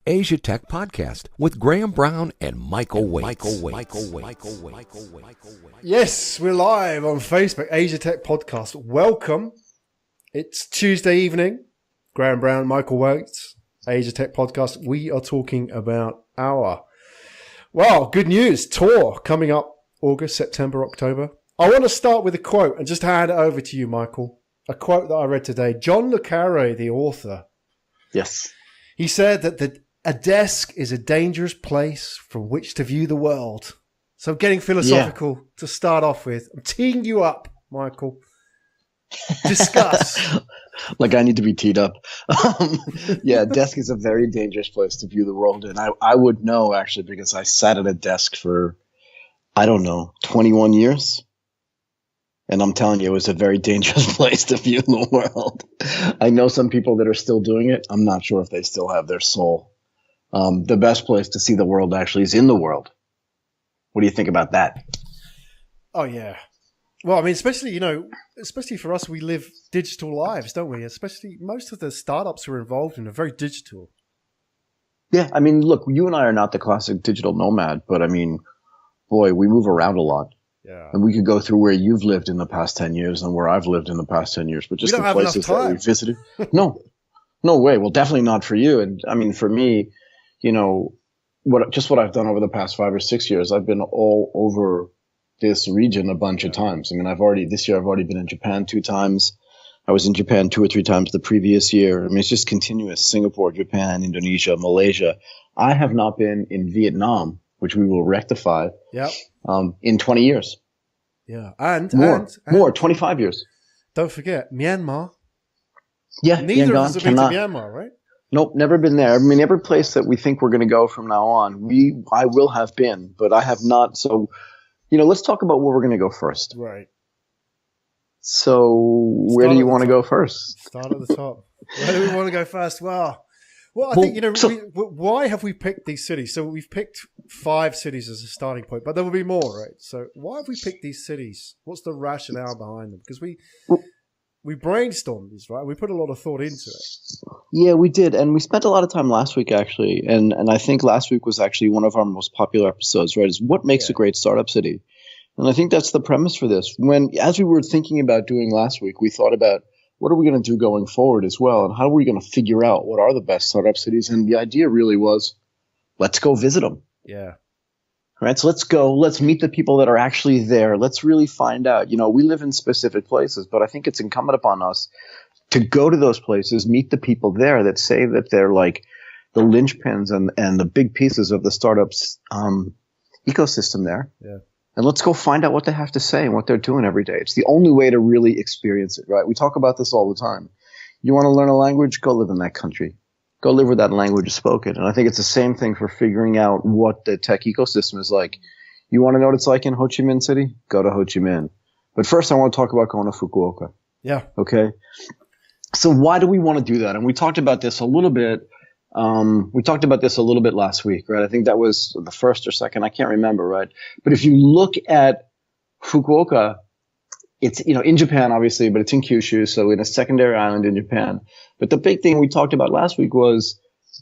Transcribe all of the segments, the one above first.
Asia Tech Podcast with Graham Brown and Michael Waits. Yes, we're live on Facebook, Asia Tech Podcast. Welcome. It's Tuesday evening. Graham Brown, Michael Waits, Asia Tech Podcast. We are talking about our, good news, tour coming up August, September, October. I want to start with a quote and just hand it over to you, Michael. A quote that I read today. John le Carre, the author. Yes. He said that a desk is a dangerous place from which to view the world. So getting philosophical to start off with. I'm teeing you up, Michael. Discuss. Like I need to be teed up. Desk is a very dangerous place to view the world in. I would know, actually, because I sat at a desk for, 21 years. And I'm telling you, it was a very dangerous place to view the world. I know some people that are still doing it. I'm not sure if they still have their soul. The best place to see the world actually is in the world. What do you think about that? Oh, yeah. Well, I mean, especially for us, we live digital lives, don't we? Especially most of the startups we're involved in are very digital. Yeah. I mean, look, you and I are not the classic digital nomad, but I mean, boy, we move around a lot. Yeah. And we could go through where you've lived in the past 10 years and where I've lived in the past 10 years, but just the places that we visited. No way. Well, definitely not for you. And I mean, for me, what I've done over the past 5 or 6 years, I've been all over this region a bunch of times. I mean, this year I've already been in Japan 2 times. I was in Japan 2 or 3 times the previous year. I mean, it's just continuous. Singapore, Japan, Indonesia, Malaysia. I have not been in Vietnam, which we will rectify. Yep. In 20 years. Yeah. And more, 25 years. Don't forget, Myanmar. Yeah. Neither of us have been to Myanmar, right? Nope, never been there. I mean, every place that we think we're going to go from now on, I will have been, but I have not. So, let's talk about where we're going to go first. Right. So, where do you want to go first? Start at the top. Where do we want to go first? Well, I think, why have we picked these cities? So we've picked 5 cities as a starting point, but there will be more, right? So why have we picked these cities? What's the rationale behind them? Because we brainstormed these, right? We put a lot of thought into it. Yeah, we did. And we spent a lot of time last week, actually. And I think last week was actually one of our most popular episodes, right? Is what makes a great startup city? And I think that's the premise for this. As we were thinking about doing last week, we thought about what are we going to do going forward as well? And how are we going to figure out what are the best startup cities? And the idea really was, let's go visit them. Yeah. Right. So let's meet the people that are actually there. Let's really find out, we live in specific places, but I think it's incumbent upon us to go to those places, meet the people there that say that they're like the linchpins and the big pieces of the startups ecosystem there. Yeah. And let's go find out what they have to say and what they're doing every day. It's the only way to really experience it, right? We talk about this all the time. You want to learn a language? Go live in that country. Go live where that language is spoken. And I think it's the same thing for figuring out what the tech ecosystem is like. You want to know what it's like in Ho Chi Minh City? Go to Ho Chi Minh. But first, I want to talk about going to Fukuoka. Yeah. Okay. So why do we want to do that? And we talked about this a little bit. Last week, right? I think that was the first or second. I can't remember, right? But if you look at Fukuoka, it's, in Japan, obviously, but it's in Kyushu. So in a secondary island in Japan. But the big thing we talked about last week was,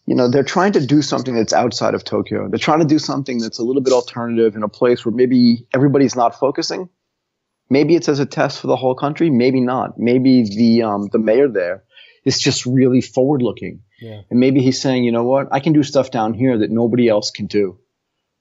they're trying to do something that's outside of Tokyo. They're trying to do something that's a little bit alternative in a place where maybe everybody's not focusing. Maybe it's as a test for the whole country. Maybe not. Maybe the mayor there is just really forward looking. Yeah. And maybe he's saying, you know what, I can do stuff down here that nobody else can do,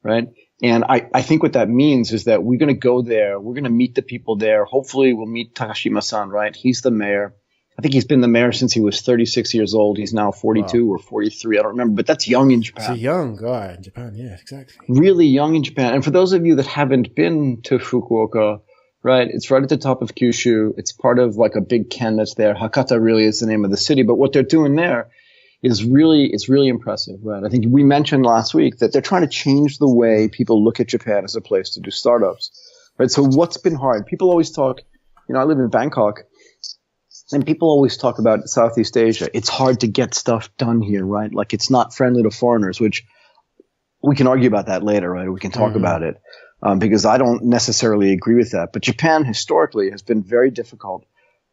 right? And I think what that means is that we're going to go there. We're going to meet the people there. Hopefully we'll meet Takashima-san, right? He's the mayor. I think he's been the mayor since he was 36 years old. He's now 42 or 43. I don't remember, but that's young in Japan. He's a young guy in Japan. Yeah, exactly. Really young in Japan. And for those of you that haven't been to Fukuoka, right, it's right at the top of Kyushu. It's part of like a big ken that's there. Hakata really is the name of the city. But what they're doing there it's really impressive, right? I think we mentioned last week that they're trying to change the way people look at Japan as a place to do startups, right? So what's been hard? People always talk, I live in Bangkok, and people always talk about Southeast Asia. It's hard to get stuff done here, right? Like it's not friendly to foreigners, which we can argue about that later, right? We can talk about it because I don't necessarily agree with that. But Japan historically has been very difficult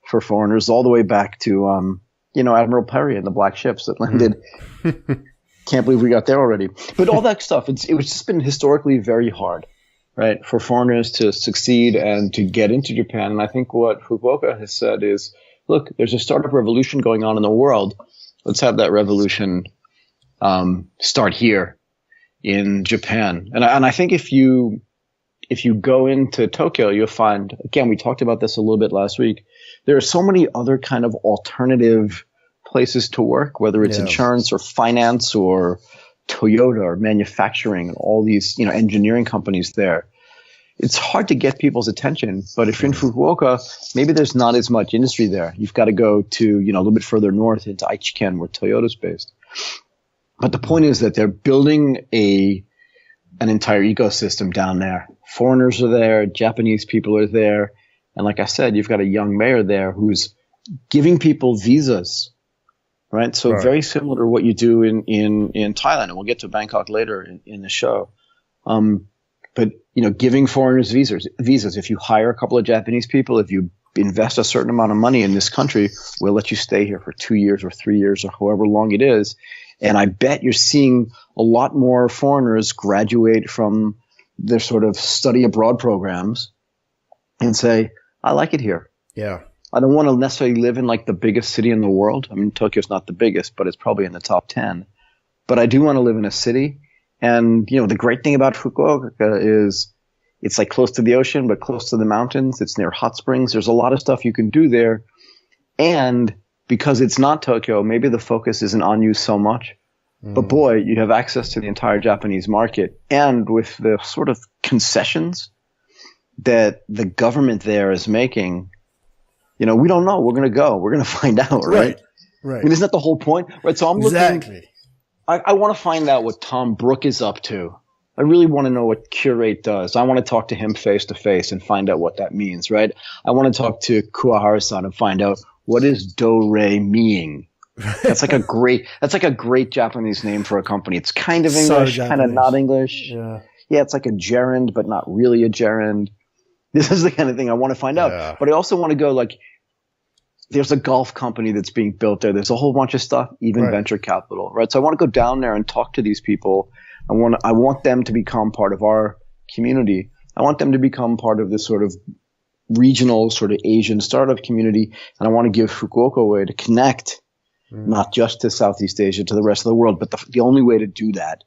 for foreigners all the way back to Admiral Perry and the black ships that landed Can't believe we got there already. But all that stuff, it was just been historically very hard, right, for foreigners to succeed and to get into Japan. And I think what Fukuoka has said is, look, there's a startup revolution going on in the world. Let's have that revolution start here in Japan. And I think if you go into Tokyo, you'll find, again, we talked about this a little bit last week, there are so many other kind of alternative places to work, whether it's insurance or finance or Toyota or manufacturing and all these, engineering companies there. It's hard to get people's attention, but if you're in Fukuoka, maybe there's not as much industry there. You've got to go to, a little bit further north into Aichiken where Toyota's based. But the point is that they're building an entire ecosystem down there. Foreigners are there, Japanese people are there. And like I said, you've got a young mayor there who's giving people visas, right? So very similar to what you do in Thailand. And we'll get to Bangkok later in the show. But, giving foreigners visas. If you hire a couple of Japanese people, if you invest a certain amount of money in this country, we'll let you stay here for 2 years or 3 years or however long it is. And I bet you're seeing a lot more foreigners graduate from their sort of study abroad programs and say, I like it here. Yeah. I don't want to necessarily live in like the biggest city in the world. I mean, Tokyo's not the biggest, but it's probably in the top 10. But I do want to live in a city. And, the great thing about Fukuoka is it's like close to the ocean, but close to the mountains. It's near hot springs. There's a lot of stuff you can do there. And because it's not Tokyo, maybe the focus isn't on you so much. But boy, you have access to the entire Japanese market. And with the sort of concessions that the government there is making, we don't know. We're going to go. We're going to find out, right? Right. I mean, isn't that the whole point? Right. So I'm looking. Exactly. I want to find out what Tom Brook is up to. I really want to know what Curate does. I want to talk to him face to face and find out what that means, right? I want to talk to Kuwahara-san and find out what is do-re-meing. That's like a great Japanese name for a company. It's kind of English, kind of not English. Yeah, it's like a gerund, but not really a gerund. This is the kind of thing I want to find out. But I also want to go like, there's a golf company that's being built there. There's a whole bunch of stuff, even venture capital, right? So I want to go down there and talk to these people. I want them to become part of our community. I want them to become part of this sort of regional sort of Asian startup community. And I want to give Fukuoka a way to connect, not just to Southeast Asia, to the rest of the world. But the only way to do that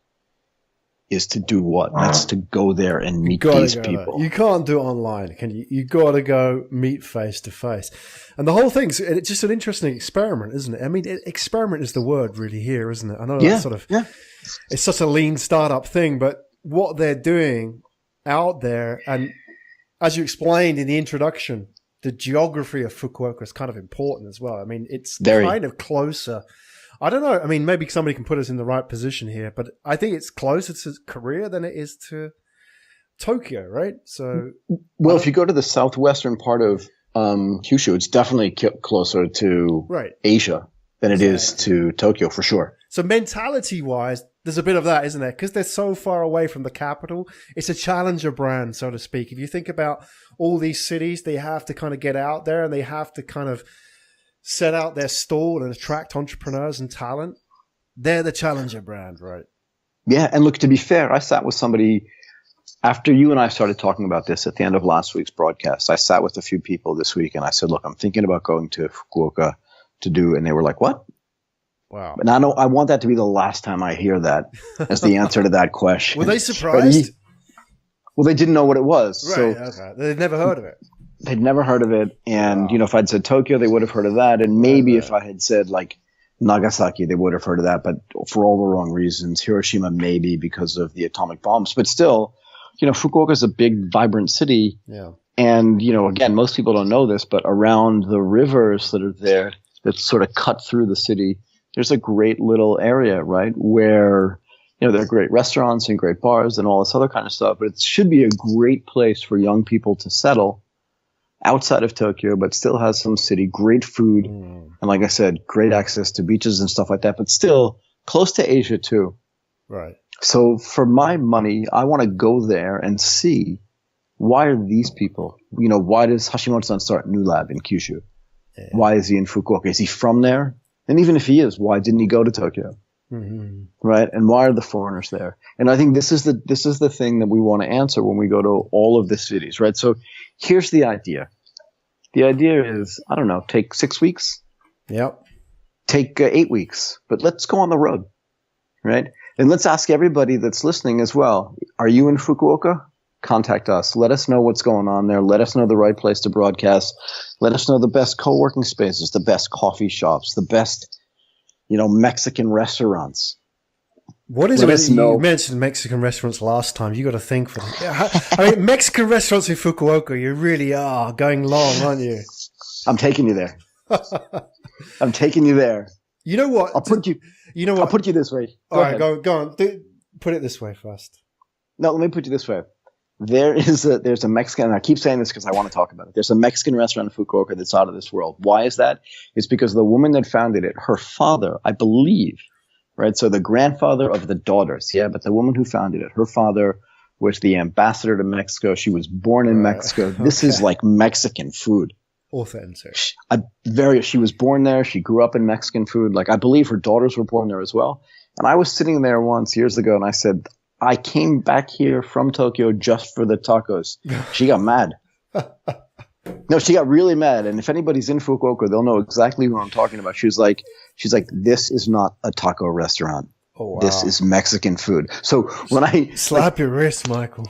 is to do what? That's to go there and meet these people. You can't do it online, can you? You got to go meet face to face. And the whole thing's it's just an interesting experiment, isn't it? I mean, experiment is the word really here, isn't it? I know that's sort of it's such a lean startup thing, but what they're doing out there, and as you explained in the introduction, the geography of Fukuoka is kind of important as well. I mean, it's kind of closer. I don't know. I mean, maybe somebody can put us in the right position here, but I think it's closer to Korea than it is to Tokyo, right? So, well, if you go to the southwestern part of Kyushu, it's definitely closer to Asia than it is to Tokyo, for sure. So mentality-wise, there's a bit of that, isn't there? Because they're so far away from the capital. It's a challenger brand, so to speak. If you think about all these cities, they have to kind of get out there and they have to kind of set out their stall and attract entrepreneurs and talent. They're the challenger brand, right? Yeah, and look, to be fair, I sat with somebody after you and I started talking about this at the end of last week's broadcast. I sat with a few people this week and I said, look, I'm thinking about going to Fukuoka to do, and they were like, what? Wow. And I want that to be the last time I hear that as the answer to that question. Were they surprised? Well, they didn't know what it was. Right, so okay. They'd never heard of it. They'd never heard of it. And, if I'd said Tokyo, they would have heard of that. And maybe if I had said like Nagasaki, they would have heard of that. But for all the wrong reasons. Hiroshima, maybe because of the atomic bombs. But still, Fukuoka is a big, vibrant city. Yeah. And, again, most people don't know this, but around the rivers that are there that sort of cut through the city, there's a great little area, right, where, there are great restaurants and great bars and all this other kind of stuff. But it should be a great place for young people to settle outside of Tokyo, but still has some city, great food. And like I said, great access to beaches and stuff like that, but still close to Asia too. Right. So for my money, I want to go there and see, why are these people, why does Hashimoto-san start New Lab in Kyushu? Yeah. Why is he in Fukuoka? Is he from there? And even if he is, why didn't he go to Tokyo? right? And why are the foreigners there? And I think this is the thing that we want to answer when we go to all of the cities, right? So here's the idea. The idea is, I don't know, take 6 weeks. Yep. Take 8 weeks, but let's go on the road, right? And let's ask everybody that's listening as well. Are you in Fukuoka? Contact us. Let us know what's going on there. Let us know the right place to broadcast. Let us know the best co-working spaces, the best coffee shops, the best, Mexican restaurants. What is it? You mentioned Mexican restaurants last time. You got to think for that. I mean, Mexican restaurants in Fukuoka, you really are going long, aren't you? I'm taking you there. I'm taking you there. You know what? I'll put you this way. All right, go on. Put it this way first. No, let me put you this way. There's a Mexican, and I keep saying this because I want to talk about it. There's a Mexican restaurant in Fukuoka that's out of this world. Why is that? It's because the woman that founded it, her father, I believe, right? So the grandfather of the daughters, yeah, but the woman who founded it, her father was the ambassador to Mexico. She was born in Mexico. This is like Mexican food. Authentic. She was born there. She grew up in Mexican food. Like, I believe her daughters were born there as well. And I was sitting there once years ago and I said, I came back here from Tokyo just for the tacos. She got mad. No, she got really mad. And if anybody's in Fukuoka, they'll know exactly who I'm talking about. She's like, this is not a taco restaurant. Oh, wow. This is Mexican food. So when I slap your wrist, Michael.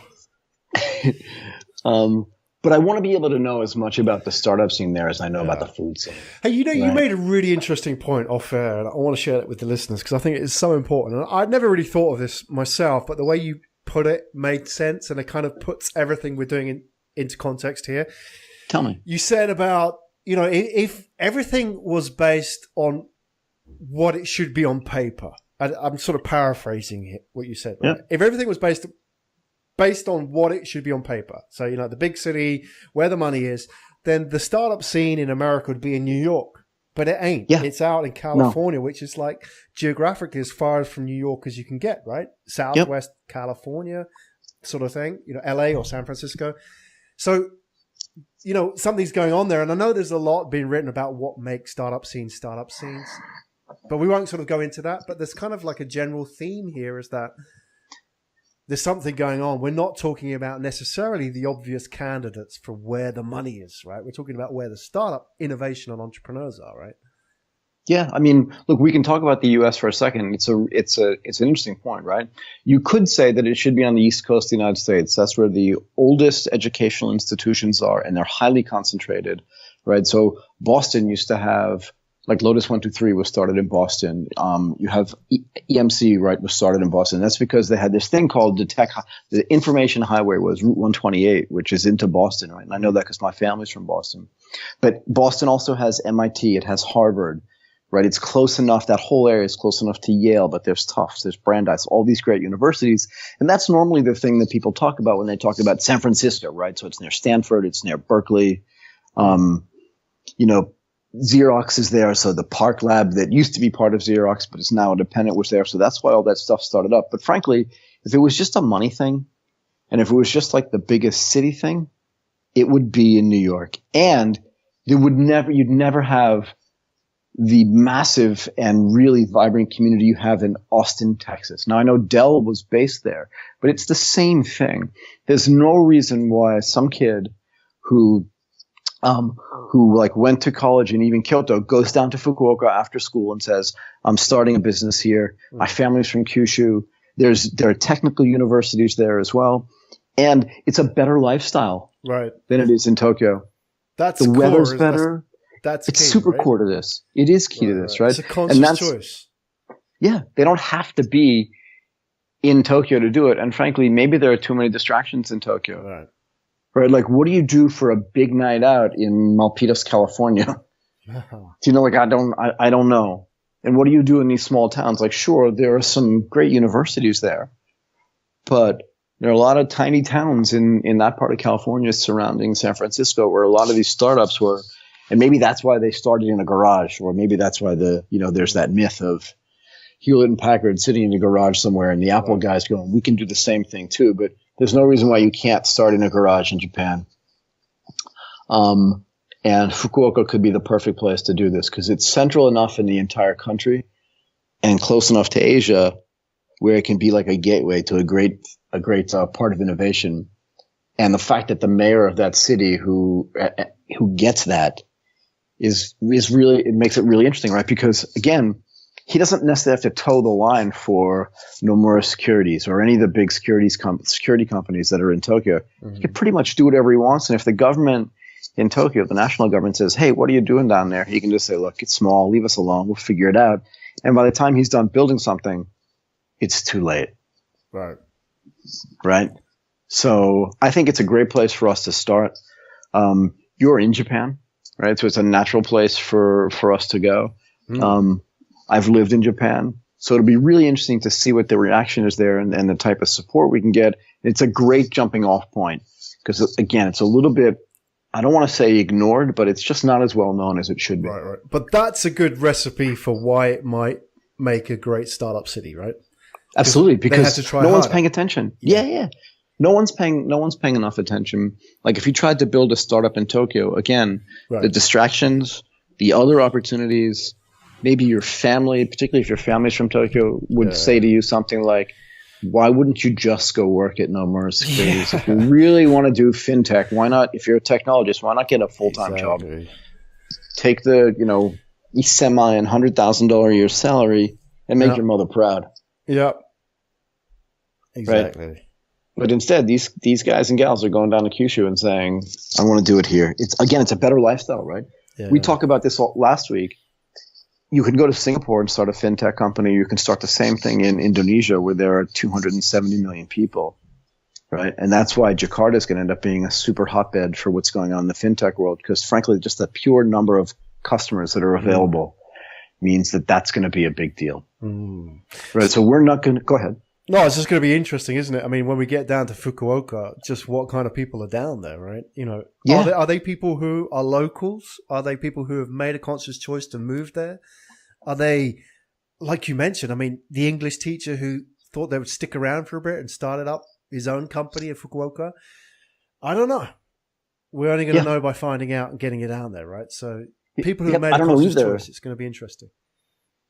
But I want to be able to know as much about the startup scene there as I know about the food scene. Hey, you made a really interesting point off air, and I want to share it with the listeners because I think it is so important. And I'd never really thought of this myself, but the way you put it made sense, and it kind of puts everything we're doing into context here. Tell me. You said about, if everything was based on what it should be on paper, I'm sort of paraphrasing what you said. Right? Yeah. If everything was based on what it should be on paper. So, the big city, where the money is, then the startup scene in America would be in New York. But it ain't. Yeah. It's out in California, which is like geographically as far from New York as you can get, right? Southwest California sort of thing, LA or San Francisco. So, something's going on there. And I know there's a lot being written about what makes startup scenes. But we won't sort of go into that. But there's kind of like a general theme here is that there's something going on. We're not talking about necessarily the obvious candidates for where the money is, right? We're talking about where the startup innovation and entrepreneurs are, right? Yeah, I mean, look, we can talk about the U.S. for a second. It's an interesting point, right? You could say that it should be on the East Coast of the United States. That's where the oldest educational institutions are, and they're highly concentrated, right? So Boston used to have, like Lotus 123 was started in Boston. You have EMC, right, was started in Boston. That's because they had this thing called the information highway was Route 128, which is into Boston, right? And I know that because my family's from Boston. But Boston also has MIT. It has Harvard, right? It's close enough. That whole area is close enough to Yale, but there's Tufts, there's Brandeis, all these great universities. And that's normally the thing that people talk about when they talk about San Francisco, right? So it's near Stanford, it's near Berkeley. Xerox is there, so the Park Lab that used to be part of Xerox but is now independent was there, so that's why all that stuff started up. But frankly, if it was just a money thing, and if it was just like the biggest city thing, it would be in New York. And you'd never have the massive and really vibrant community you have in Austin, Texas. Now, I know Dell was based there, but it's the same thing. There's no reason why some kid who went to college in even Kyoto goes down to Fukuoka after school and says, I'm starting a business here. My family's from Kyushu. There are technical universities there as well. And it's a better lifestyle than it is in Tokyo. The weather's better. It's key, super core to this. It is key to this, right? It's a conscious choice. Yeah. They don't have to be in Tokyo to do it. And frankly, maybe there are too many distractions in Tokyo. Right, like what do you do for a big night out in Milpitas, California? Do you know, like I don't know. And what do you do in these small towns? Like, sure, there are some great universities there, but there are a lot of tiny towns in that part of California surrounding San Francisco where a lot of these startups were, and maybe that's why they started in a garage, or maybe that's why there's that myth of Hewlett and Packard sitting in a garage somewhere and the Apple guys going, we can do the same thing too, but there's no reason why you can't start in a garage in Japan. And Fukuoka could be the perfect place to do this because it's central enough in the entire country and close enough to Asia where it can be like a gateway to a great part of innovation. And the fact that the mayor of that city who gets that is really, it makes it really interesting, right? Because again, he doesn't necessarily have to toe the line for Nomura Securities or any of the big security companies that are in Tokyo. He can pretty much do whatever he wants. And if the government in Tokyo, the national government says, hey, what are you doing down there? He can just say, look, it's small, leave us alone, we'll figure it out. And by the time he's done building something, it's too late. Right? So I think it's a great place for us to start. You're in Japan, right? So it's a natural place for us to go. I've lived in Japan, so it'll be really interesting to see what the reaction is there and the type of support we can get. It's a great jumping off point because, again, it's a little bit, I don't want to say ignored, but it's just not as well known as it should be. Right. But that's a good recipe for why it might make a great startup city, right? Absolutely, because no one's paying attention. Yeah. No one's paying enough attention. Like if you tried to build a startup in Tokyo, again, the distractions, the other opportunities, maybe your family, particularly if your family's from Tokyo, would say to you something like, why wouldn't you just go work at Nomura Securities? If you really want to do fintech, why not? If you're a technologist, why not get a full-time job? Take the, semi and $100,000 a year salary and make your mother proud. Yep. Exactly. Right? But instead, these guys and gals are going down to Kyushu and saying, I want to do it here. It's a better lifestyle, right? Yeah. We talked about this last week. You can go to Singapore and start a fintech company. You can start the same thing in Indonesia where there are 270 million people, right? And that's why Jakarta is going to end up being a super hotbed for what's going on in the fintech world because, frankly, just the pure number of customers that are available means that that's going to be a big deal. Right? So we're not going to – go ahead. No, it's just going to be interesting, isn't it? I mean, when we get down to Fukuoka, just what kind of people are down there, right? Are they people who are locals? Are they people who have made a conscious choice to move there? Are they, like you mentioned, I mean, the English teacher who thought they would stick around for a bit and started up his own company in Fukuoka? I don't know. We're only going to know by finding out and getting it down there, right? So people who have made a conscious choice, it's going to be interesting.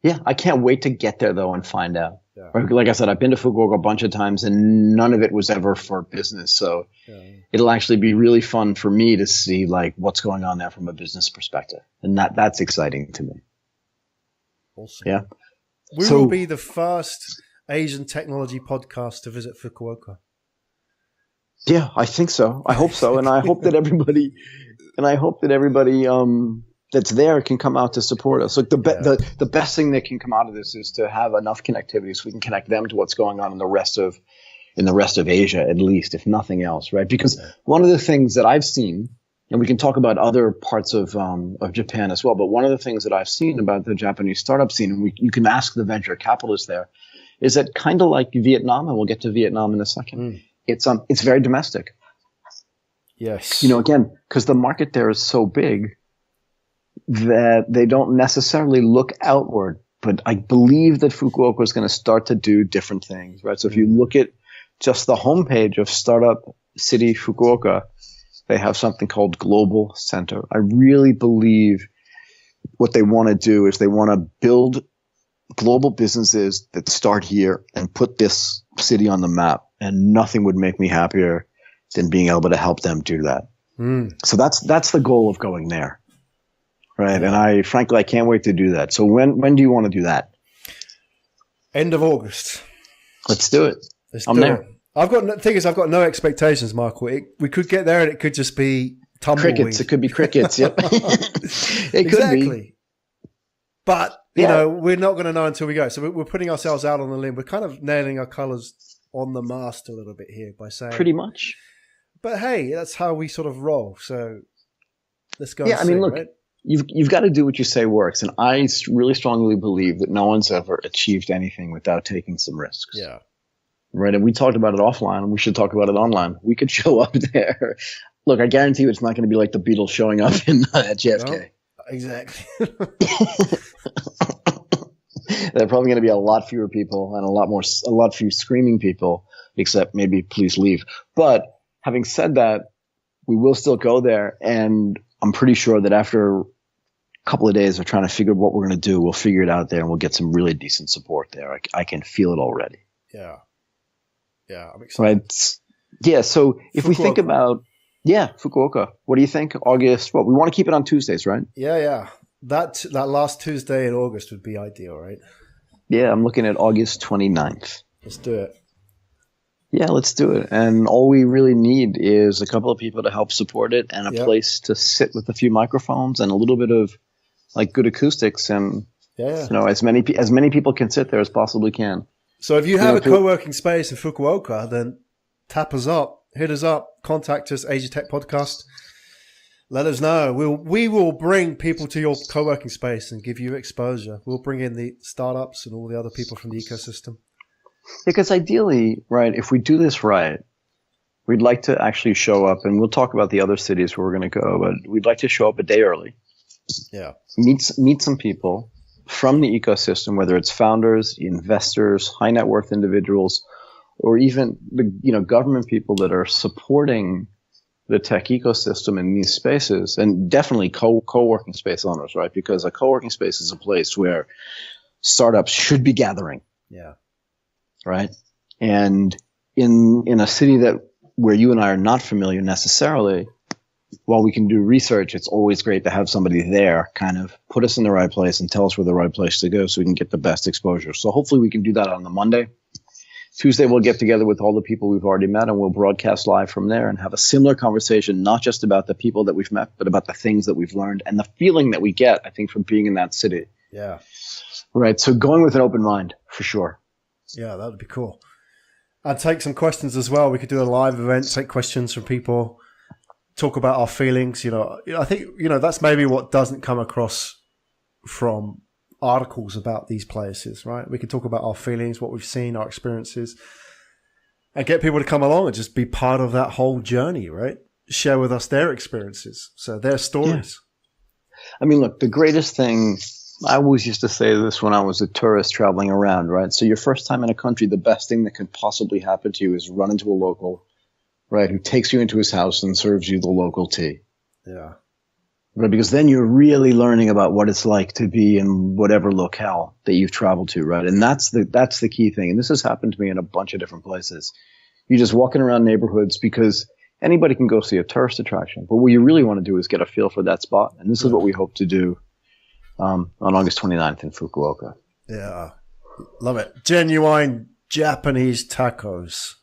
Yeah, I can't wait to get there, though, and find out. Yeah. Like I said, I've been to Fukuoka a bunch of times, and none of it was ever for business. So it'll actually be really fun for me to see like what's going on there from a business perspective. And that's exciting to me. Awesome. Yeah. We will be the first Asian technology podcast to visit Fukuoka. Yeah, I think so. I hope so. And I hope that everybody that's there can come out to support us. Like the best thing that can come out of this is to have enough connectivity so we can connect them to what's going on in the rest of Asia, at least, if nothing else, right? Because one of the things that I've seen, and we can talk about other parts of Japan as well, but one of the things that I've seen about the Japanese startup scene, and you can ask the venture capitalists there, is that kind of like Vietnam, and we'll get to Vietnam in a second. It's very domestic. Yes. Again, because the market there is so big that they don't necessarily look outward, but I believe that Fukuoka is going to start to do different things, right? So if you look at just the homepage of Startup City Fukuoka, they have something called Global Center. I really believe what they want to do is they want to build global businesses that start here and put this city on the map, and nothing would make me happier than being able to help them do that. So that's the goal of going there. Right. And I can't wait to do that. So when do you want to do that? End of August. Let's do it. I'm there. I've got no expectations, Michael. We could get there and it could just be tumbleweed. Crickets. It could be crickets. Yep. It could be. But, we're not going to know until we go. So we're putting ourselves out on the limb. We're kind of nailing our colors on the mast a little bit here by saying. Pretty much. But hey, that's how we sort of roll. So let's go. Yeah, I mean, look. Right? You've got to do what you say works. And I really strongly believe that no one's ever achieved anything without taking some risks. Yeah. Right. And we talked about it offline, and we should talk about it online. We could show up there. Look, I guarantee you it's not going to be like the Beatles showing up at JFK. No, exactly. There are probably going to be a lot fewer people and a lot fewer screaming people, except maybe please leave. But having said that, we will still go there. And I'm pretty sure that after couple of days of trying to figure out what we're going to do. We'll figure it out there, and we'll get some really decent support there. I can feel it already. Yeah. Yeah, I'm excited. Right. Yeah, so if we think about, Fukuoka, what do you think? August, we want to keep it on Tuesdays, right? Yeah. That last Tuesday in August would be ideal, right? Yeah, I'm looking at August 29th. Let's do it. Yeah, let's do it. And all we really need is a couple of people to help support it and a place to sit with a few microphones and a little bit of like good acoustics and as many people can sit there as possibly can. So if you have a co-working space in Fukuoka, then tap us up, hit us up, contact us, Asia Tech Podcast. Let us know. We will bring people to your co-working space and give you exposure. We'll bring in the startups and all the other people from the ecosystem. Because ideally, right, if we do this right, we'd like to actually show up, and we'll talk about the other cities where we're going to go, but we'd like to show up a day early. Yeah. Meet some people from the ecosystem, whether it's founders, investors, high net worth individuals, or even the government people that are supporting the tech ecosystem in these spaces, and definitely co-working space owners, right? Because a co-working space is a place where startups should be gathering. Yeah. Right. And in a city where you and I are not familiar necessarily, while we can do research, it's always great to have somebody there kind of put us in the right place and tell us where the right place to go so we can get the best exposure. So hopefully we can do that on the Monday. Tuesday, we'll get together with all the people we've already met, and we'll broadcast live from there and have a similar conversation, not just about the people that we've met, but about the things that we've learned and the feeling that we get, I think, from being in that city. Yeah. Right. So going with an open mind, for sure. Yeah, that would be cool. I'd take some questions as well. We could do a live event, take questions from people, talk about our feelings. I think, that's maybe what doesn't come across from articles about these places, right? We can talk about our feelings, what we've seen, our experiences, and get people to come along and just be part of that whole journey, right? Share with us their experiences, so their stories. Yeah. I mean, look, the greatest thing, I always used to say this when I was a tourist traveling around, right? So your first time in a country, the best thing that could possibly happen to you is run into a local, right, who takes you into his house and serves you the local tea. Yeah. Right, because then you're really learning about what it's like to be in whatever locale that you've traveled to, right? And that's the key thing. And this has happened to me in a bunch of different places. You're just walking around neighborhoods because anybody can go see a tourist attraction. But what you really want to do is get a feel for that spot. And this is what we hope to do on August 29th in Fukuoka. Yeah. Love it. Genuine Japanese tacos.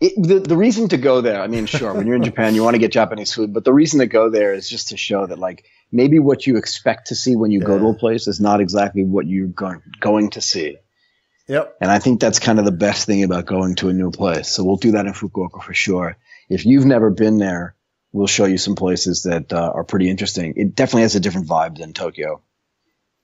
The reason to go there, I mean, sure, when you're in Japan, you want to get Japanese food, but the reason to go there is just to show that, like, maybe what you expect to see when you go to a place is not exactly what you're going to see. Yep. And I think that's kind of the best thing about going to a new place. So we'll do that in Fukuoka for sure. If you've never been there, we'll show you some places that are pretty interesting. It definitely has a different vibe than Tokyo.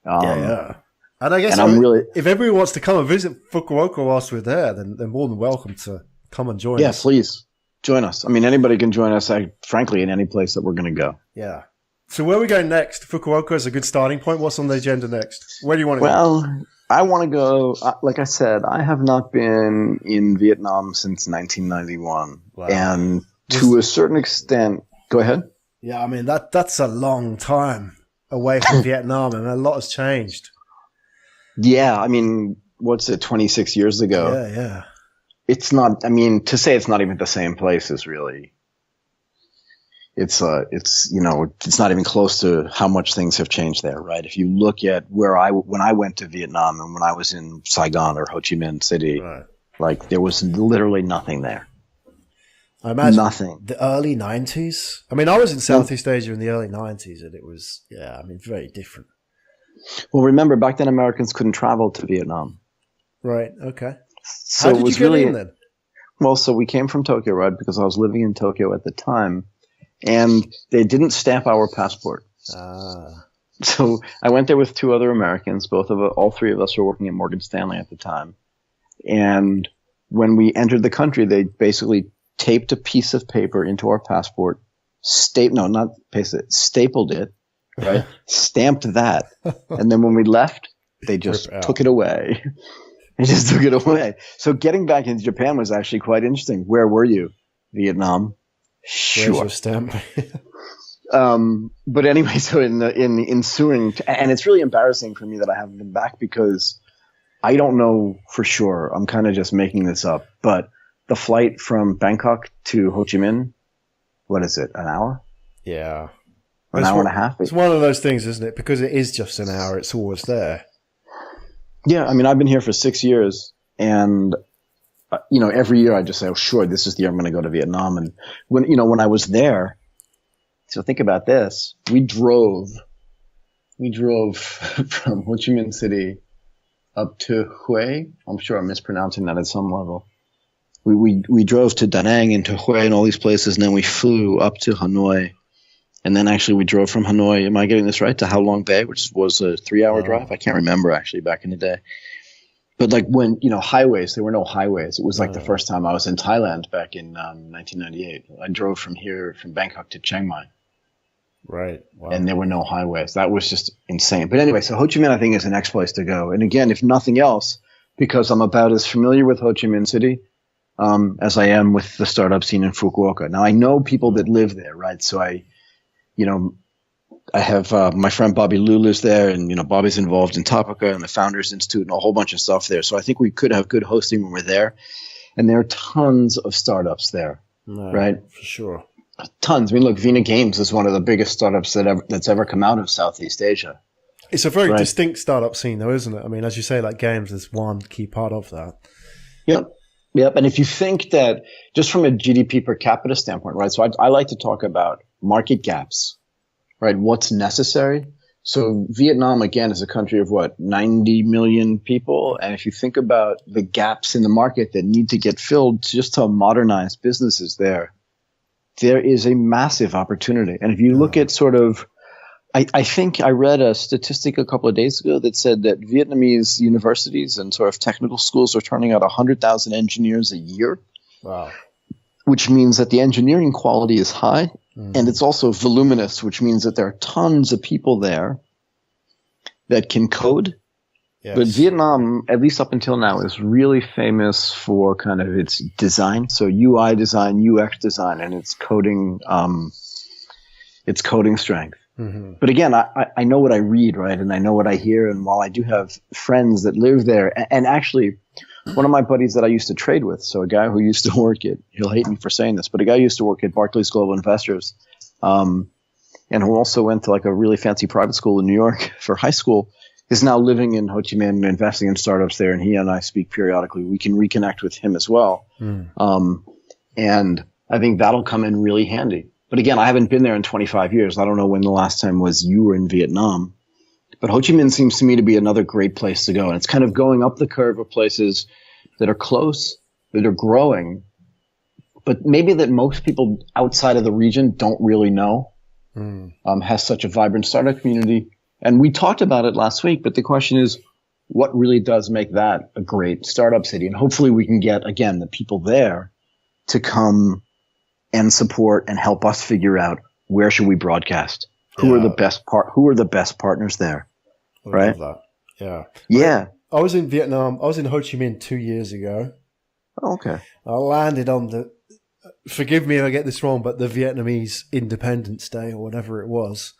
Yeah. And I guess if everyone wants to come and visit Fukuoka whilst we're there, then they're more than welcome to come and join us. Yeah, please join us. I mean, anybody can join us, frankly, in any place that we're going to go. Yeah. So where are we going next? Fukuoka is a good starting point. What's on the agenda next? Where do you want to go? Well, I want to go, like I said, I have not been in Vietnam since 1991. Wow. And to a certain extent, go ahead. Yeah, I mean, that's a long time away from Vietnam, and a lot has changed. Yeah, I mean, what's it, 26 years ago? Yeah. It's not, I mean, to say it's not even the same place is really, it's not even close to how much things have changed there, right? If you look at when I went to Vietnam and when I was in Saigon or Ho Chi Minh City, right, like there was literally nothing there. I imagine nothing. The early 90s. I mean, I was in Southeast Asia in the early 90s, and it was, very different. Well, remember, back then Americans couldn't travel to Vietnam. Right, okay. So how did you get in then? Well, so we came from Tokyo, right, because I was living in Tokyo at the time, and they didn't stamp our passport. So I went there with two other Americans. All three of us were working at Morgan Stanley at the time. And when we entered the country, they basically taped a piece of paper into our passport, stapled it, right? Stamped that. And then when we left, they just took it away. They just took it away. So getting back into Japan was actually quite interesting. Where were you? Vietnam? Sure. Where's your stamp? But anyway, so in the ensuing, and it's really embarrassing for me that I haven't been back because I don't know for sure. I'm kind of just making this up, but the flight from Bangkok to Ho Chi Minh, what is it? An hour? Yeah. An hour and a half? It's one of those things, isn't it? Because it is just an hour, it's always there. Yeah. I mean, I've been here for 6 years and, every year I just say, oh, sure, this is the year I'm going to go to Vietnam. And when I was there, so think about this, we drove from Ho Chi Minh City up to Hue. I'm sure I'm mispronouncing that at some level. We drove to Da Nang and to Hue and all these places, and then we flew up to Hanoi. And then actually we drove from Hanoi, am I getting this right, to Ha Long Bay, which was a 3-hour drive? I can't remember actually back in the day. But like when, highways, there were no highways. It was like the first time I was in Thailand back in 1998. I drove from Bangkok to Chiang Mai. Right. Wow. And there were no highways. That was just insane. But anyway, so Ho Chi Minh, I think, is the next place to go. And again, if nothing else, because I'm about as familiar with Ho Chi Minh City as I am with the startup scene in Fukuoka. Now, I know people that live there, right? So I have my friend Bobby Liu lives there, and, Bobby's involved in Topica and the Founders Institute and a whole bunch of stuff there. So I think we could have good hosting when we're there. And there are tons of startups there, right? For sure. Tons. I mean, look, Vina Games is one of the biggest startups that's ever come out of Southeast Asia. It's a very distinct startup scene, though, isn't it? I mean, as you say, like games is one key part of that. Yep. And if you think that just from a GDP per capita standpoint, right? So I like to talk about market gaps, right? What's necessary. So Vietnam, again, is a country of 90 million people. And if you think about the gaps in the market that need to get filled just to modernize businesses there is a massive opportunity. And if you look at I think I read a statistic a couple of days ago that said that Vietnamese universities and sort of technical schools are turning out 100,000 engineers a year. Wow. Which means that the engineering quality is high and it's also voluminous, which means that there are tons of people there that can code. Yes. But Vietnam, at least up until now, is really famous for kind of its design. So UI design, UX design, and its coding strength. Mm-hmm. But again, I know what I read, right? And I know what I hear. And while I do have friends that live there, and actually one of my buddies that I used to trade with, so a guy who used to work he'll hate me for saying this, but a guy who used to work at Barclays Global Investors, and who also went to like a really fancy private school in New York for high school, is now living in Ho Chi Minh and investing in startups there. And he and I speak periodically. We can reconnect with him as well. And I think that'll come in really handy. But again, I haven't been there in 25 years. I don't know when the last time was you were in Vietnam. But Ho Chi Minh seems to me to be another great place to go. And it's kind of going up the curve of places that are close, that are growing, but maybe that most people outside of the region don't really know, has such a vibrant startup community. And we talked about it last week, but the question is, what really does make that a great startup city? And hopefully we can get, again, the people there to come and support and help us figure out where should we broadcast? Who are the best partners there? Right? That. Yeah. Yeah. I was in Vietnam. I was in Ho Chi Minh 2 years ago. Oh, okay. I landed on forgive me if I get this wrong, but the Vietnamese Independence Day or whatever it was.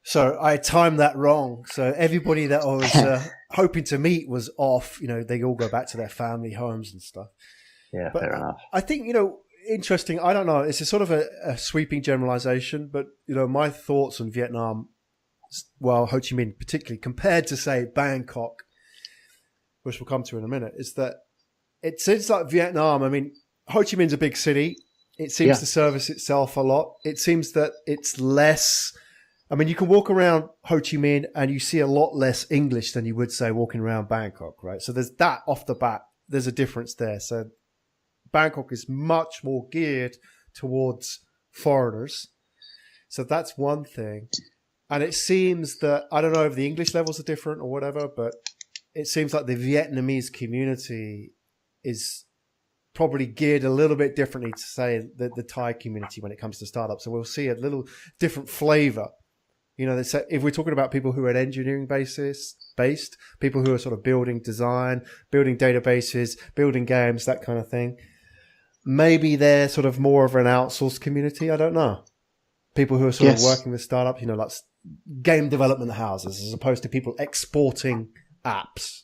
So I timed that wrong. So everybody that I was hoping to meet was off. They all go back to their family homes and stuff. Yeah, but fair enough. I think, interesting. I don't know. It's a sort of a sweeping generalization, but, my thoughts on Vietnam, well, Ho Chi Minh particularly, compared to, say, Bangkok, which we'll come to in a minute, is that it seems like Vietnam, I mean, Ho Chi Minh's a big city. It seems to service itself a lot. It seems that it's less... I mean, you can walk around Ho Chi Minh and you see a lot less English than you would say walking around Bangkok, right? So there's that off the bat. There's a difference there. So Bangkok is much more geared towards foreigners. So that's one thing. And it seems that, I don't know if the English levels are different or whatever, but it seems like the Vietnamese community is probably geared a little bit differently to, say, the Thai community when it comes to startups. So we'll see a little different flavor. If we're talking about people who are at engineering based, people who are sort of building design, building databases, building games, that kind of thing, maybe they're sort of more of an outsourced community. I don't know. People who are sort of Yes. working with startups, you know, like game development houses, as opposed to people exporting apps,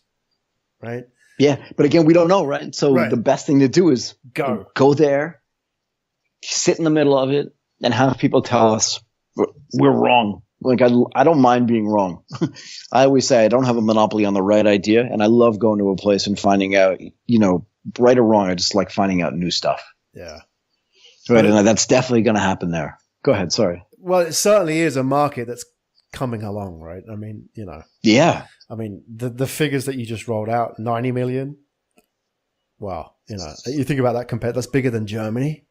right? Yeah, but again, we don't know, right? So Right. the best thing to do is Go. there, sit in the middle of it, and have people tell us we're wrong. Like I don't mind being wrong. I always say I don't have a monopoly on the right idea, and I love going to a place and finding out, you know, right or wrong. I just like finding out new stuff. Yeah. Right, and that's definitely going to happen there. Go ahead, sorry. Well, it certainly is a market that's coming along, right? I mean, you know. Yeah. I mean, the figures that you just rolled out, 90 million. Wow. You know, you think about that that's bigger than Germany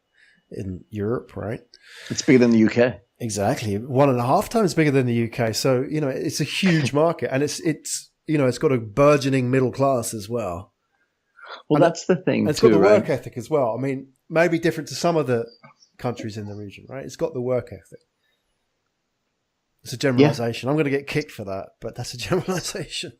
in Europe, right? It's bigger than the UK. Exactly. 1.5 times bigger than the UK. So, you know, it's a huge market, and it's, you know, it's got a burgeoning middle class as well. Well, and that's the thing, it's too, got the right? work ethic as well. I mean, maybe different to some of the countries in the region, right? It's got the work ethic. It's a generalization. I'm going to get kicked for that, but that's a generalization.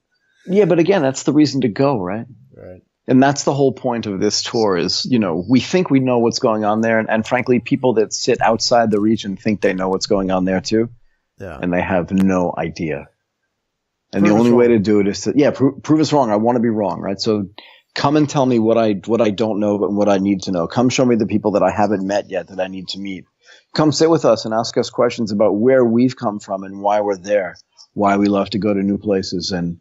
Yeah, but again, that's the reason to go, right? Right. And that's the whole point of this tour is, you know, we think we know what's going on there. And frankly, people that sit outside the region think they know what's going on there too. Yeah. And they have no idea. And Prove the us only way wrong. to do it is to, prove us wrong. I want to be wrong, right? So come and tell me what I don't know, but what I need to know. Come show me the people that I haven't met yet that I need to meet. Come sit with us and ask us questions about where we've come from and why we're there, why we love to go to new places and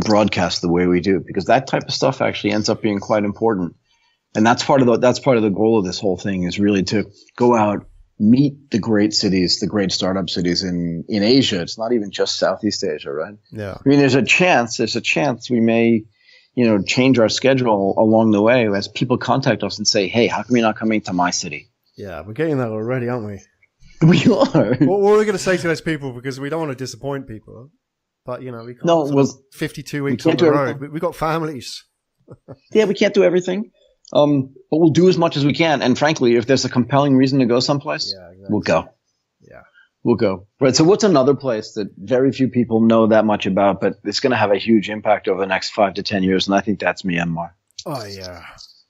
broadcast the way we do, because that type of stuff actually ends up being quite important. And that's part of the goal of this whole thing, is really to go out, meet the great cities, the great startup cities in Asia. It's not even just Southeast Asia, right? Yeah. I mean, there's a chance we may, you know, change our schedule along the way as people contact us and say, hey, how come you're not coming to my city? Yeah, we're getting that already, aren't we? We are. What are we going to say to those people? Because we don't want to disappoint people. But, you know, we can't. No, well, 52 weeks we on can't the do road. everything. We've got families. Yeah, we can't do everything. But we'll do as much as we can. And frankly, if there's a compelling reason to go someplace, Exactly. we'll go. Yeah. We'll go. Right. So what's another place that very few people know that much about, but it's going to have a huge impact over the next 5 to 10 years? And I think that's Myanmar. Oh, yeah.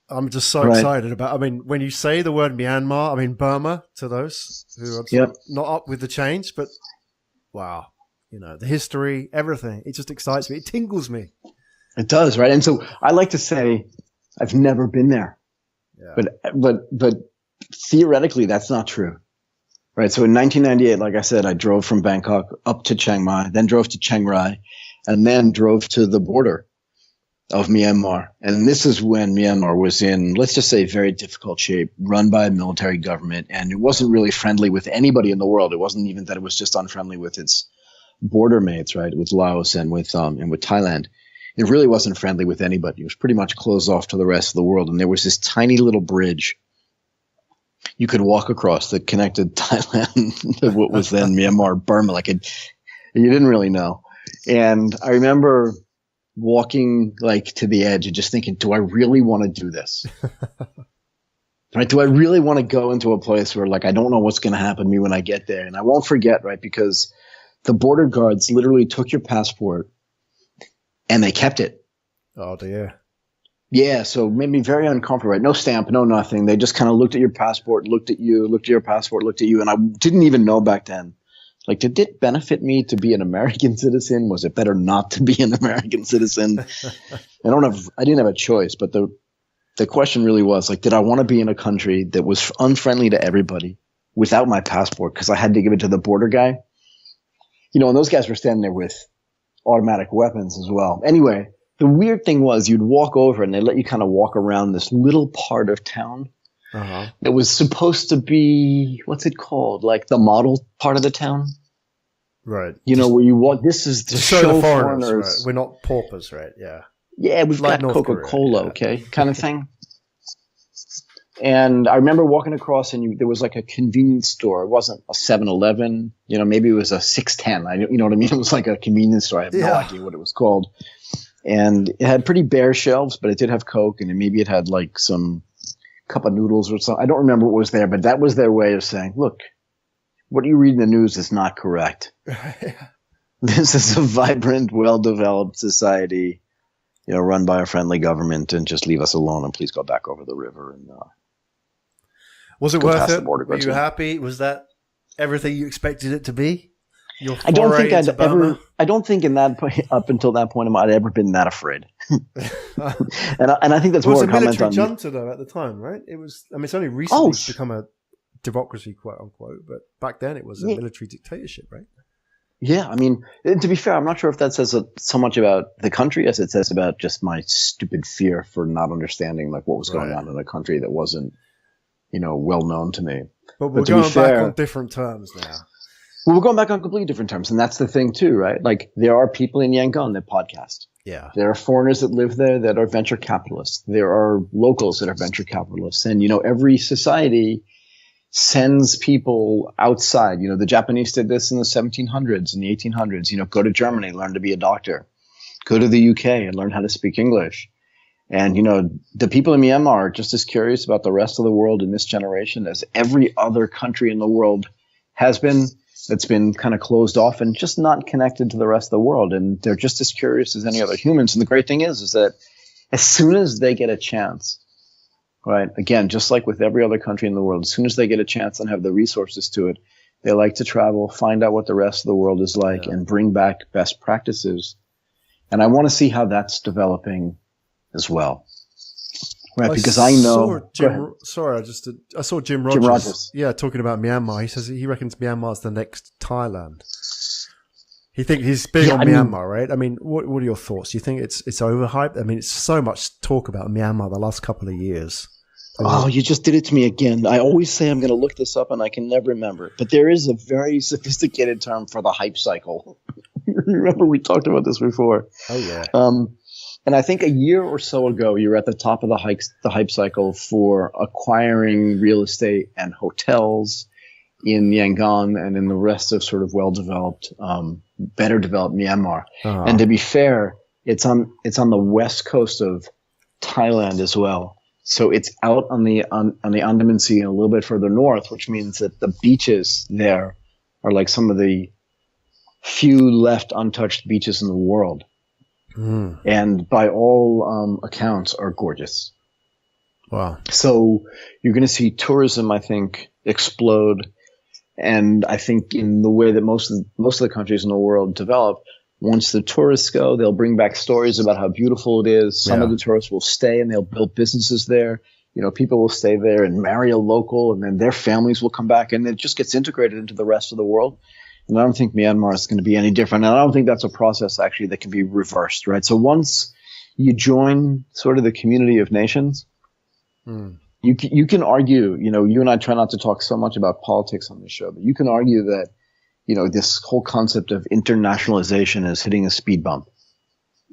I'm just so excited about, I mean, when you say the word Myanmar, I mean, Burma to those who are sort of not up with the change, but wow. You know, the history, everything. It just excites me. It tingles me. It does, right? And so I like to say I've never been there. Yeah. But theoretically, that's not true. Right. So in 1998, like I said, I drove from Bangkok up to Chiang Mai, then drove to Chiang Rai, and then drove to the border of Myanmar. And this is when Myanmar was in, let's just say, very difficult shape, run by a military government. And it wasn't really friendly with anybody in the world. It wasn't even that it was just unfriendly with its border mates, right, with Laos and with Thailand. It really wasn't friendly with anybody. It was pretty much closed off to the rest of the world. And there was this tiny little bridge you could walk across that connected Thailand to what was then Myanmar, Burma. You didn't really know. And I remember walking to the edge and just thinking, do I really want to do this? Right? Do I really want to go into a place where I don't know what's going to happen to me when I get there? And I won't forget, right? Because the border guards literally took your passport and they kept it. Oh, dear. Yeah, so it made me very uncomfortable, right? No stamp, no nothing. They just kind of looked at your passport, looked at you, looked at your passport, looked at you. And I didn't even know back then. Did it benefit me to be an American citizen? Was it better not to be an American citizen? I didn't have a choice, but the question really was, did I want to be in a country that was unfriendly to everybody without my passport because I had to give it to the border guy? And those guys were standing there with automatic weapons as well. Anyway, the weird thing was you'd walk over and they let you kind of walk around this little part of town that was supposed to be, what's it called? The model part of the town. Right. Where you walk, this is to show the foreigners. Right. We're not paupers, right? Yeah. Yeah, we've got North Coca-Cola, Korea, okay, kind of thing. And I remember walking across and there was a convenience store. It wasn't a 7-Eleven, maybe it was a 610. You know what I mean? It was a convenience store. I have no idea what it was called. And it had pretty bare shelves, but it did have Coke, and maybe it had some cup of noodles or something. I don't remember what was there, but that was their way of saying, look, what you read in the news is not correct. This is a vibrant, well-developed society, run by a friendly government, and just leave us alone and please go back over the river. And was it worth it? Were you happy? Was that everything you expected it to be? Your I don't think foray into Burma? I don't think in that point, up until that point, I'd ever been that afraid. and I think that's more a comment on. It was a military junta though at the time, right? It was. I mean, it's only recently become a democracy, quote unquote, but back then it was a military dictatorship, right? Yeah, I mean, to be fair, I'm not sure if that says so much about the country as it says about just my stupid fear for not understanding like what was going on in a country that wasn't, well known to me. But we're going back on different terms now. Well, we're going back on completely different terms, and that's the thing too, right? Like there are people in Yangon that podcast. Yeah. There are foreigners that live there that are venture capitalists. There are locals that are venture capitalists, and every society sends people outside. The Japanese did this in the 1700s and the 1800s. Go to Germany, learn to be a doctor. Go to the UK and learn how to speak English. And, the people in Myanmar are just as curious about the rest of the world in this generation as every other country in the world has been that's been kind of closed off and just not connected to the rest of the world. And they're just as curious as any other humans. And the great thing is that as soon as they get a chance, right? Again, just like with every other country in the world, as soon as they get a chance and have the resources to it, they like to travel, find out what the rest of the world is like, and bring back best practices. And I want to see how that's developing as well, right? Because I know. I saw Jim Rogers. Yeah, talking about Myanmar. He says he reckons Myanmar's the next Thailand. He's big on Myanmar, right? I mean, what are your thoughts? Do you think it's overhyped? I mean, it's so much talk about Myanmar the last couple of years. Oh, you just did it to me again. I always say I'm going to look this up and I can never remember it. But there is a very sophisticated term for the hype cycle. Remember we talked about this before. Oh, yeah. And I think a year or so ago, you were at the top of the hype cycle for acquiring real estate and hotels in Yangon and in the rest of sort of well-developed, better developed Myanmar. Uh-huh. And to be fair, it's on the west coast of Thailand as well. So it's out on the Andaman Sea and a little bit further north, which means that the beaches there are like some of the few left untouched beaches in the world. Mm. And by all accounts are gorgeous. Wow. So you're going to see tourism, I think, explode. And I think in the way that most of the countries in the world develop, once the tourists go, they'll bring back stories about how beautiful it is. Some of the tourists will stay and they'll build businesses there. People will stay there and marry a local, and then their families will come back, and it just gets integrated into the rest of the world. And I don't think Myanmar is going to be any different. And I don't think that's a process actually that can be reversed, right? So once you join sort of the community of nations, you can argue, you and I try not to talk so much about politics on this show, but you can argue that, this whole concept of internationalization is hitting a speed bump.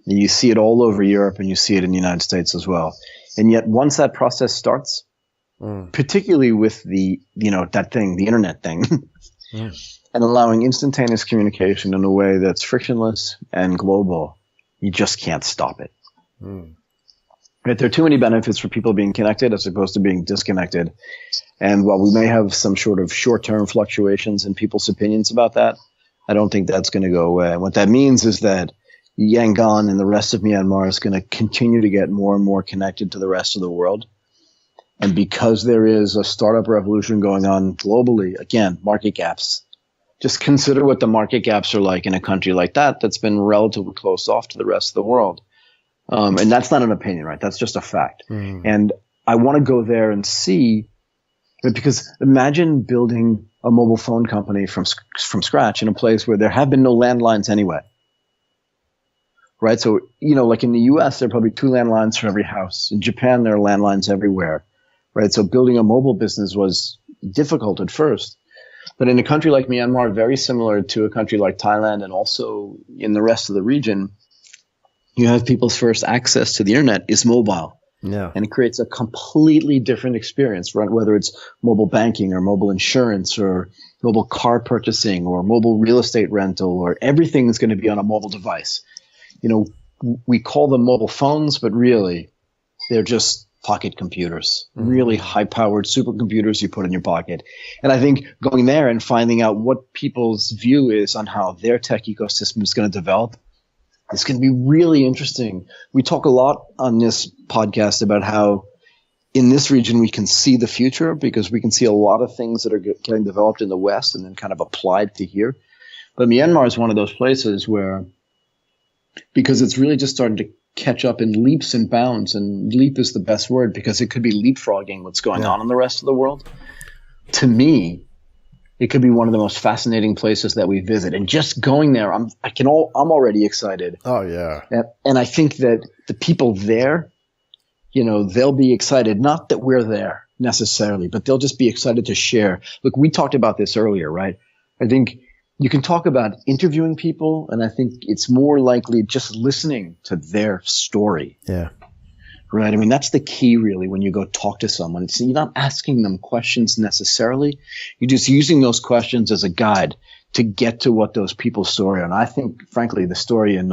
And you see it all over Europe and you see it in the United States as well. And yet once that process starts, particularly with the internet thing, and allowing instantaneous communication in a way that's frictionless and global, you just can't stop it. Right? There are too many benefits for people being connected as opposed to being disconnected. And while we may have some sort of short-term fluctuations in people's opinions about that, I don't think that's going to go away. And what that means is that Yangon and the rest of Myanmar is going to continue to get more and more connected to the rest of the world. And because there is a startup revolution going on globally, again, market gaps. Just consider what the market gaps are like in a country like that that's been relatively closed off to the rest of the world. And that's not an opinion, right? That's just a fact. And I want to go there and see, because imagine building a mobile phone company from scratch in a place where there have been no landlines anyway. Right? So, like in the US, there are probably 2 landlines for every house. In Japan, there are landlines everywhere. Right? So building a mobile business was difficult at first. But in a country like Myanmar, very similar to a country like Thailand and also in the rest of the region, you have people's first access to the internet is mobile. Yeah. And it creates a completely different experience, right? Whether it's mobile banking or mobile insurance or mobile car purchasing or mobile real estate rental, or everything is going to be on a mobile device. We call them mobile phones, but really they're just pocket computers, really high-powered supercomputers you put in your pocket. And I think going there and finding out what people's view is on how their tech ecosystem is going to develop, it's going to be really interesting. We talk a lot on this podcast about how in this region, we can see the future because we can see a lot of things that are getting developed in the West and then kind of applied to here. But Myanmar is one of those places where, because it's really just starting to catch up in leaps and bounds, and leap is the best word because it could be leapfrogging what's going on in the rest of the world. To me, it could be one of the most fascinating places that we visit. And just going there, I'm already excited. Oh, yeah. And I think that the people there, you know, they'll be excited. Not that we're there necessarily, but they'll just be excited to share. Look, we talked about this earlier, right? I think you can talk about interviewing people, and I think it's more likely just listening to their story. Yeah. Right. I mean, that's the key, really, when you go talk to someone. You're not asking them questions necessarily. You're just using those questions as a guide to get to what those people's story are. And I think, frankly, the story in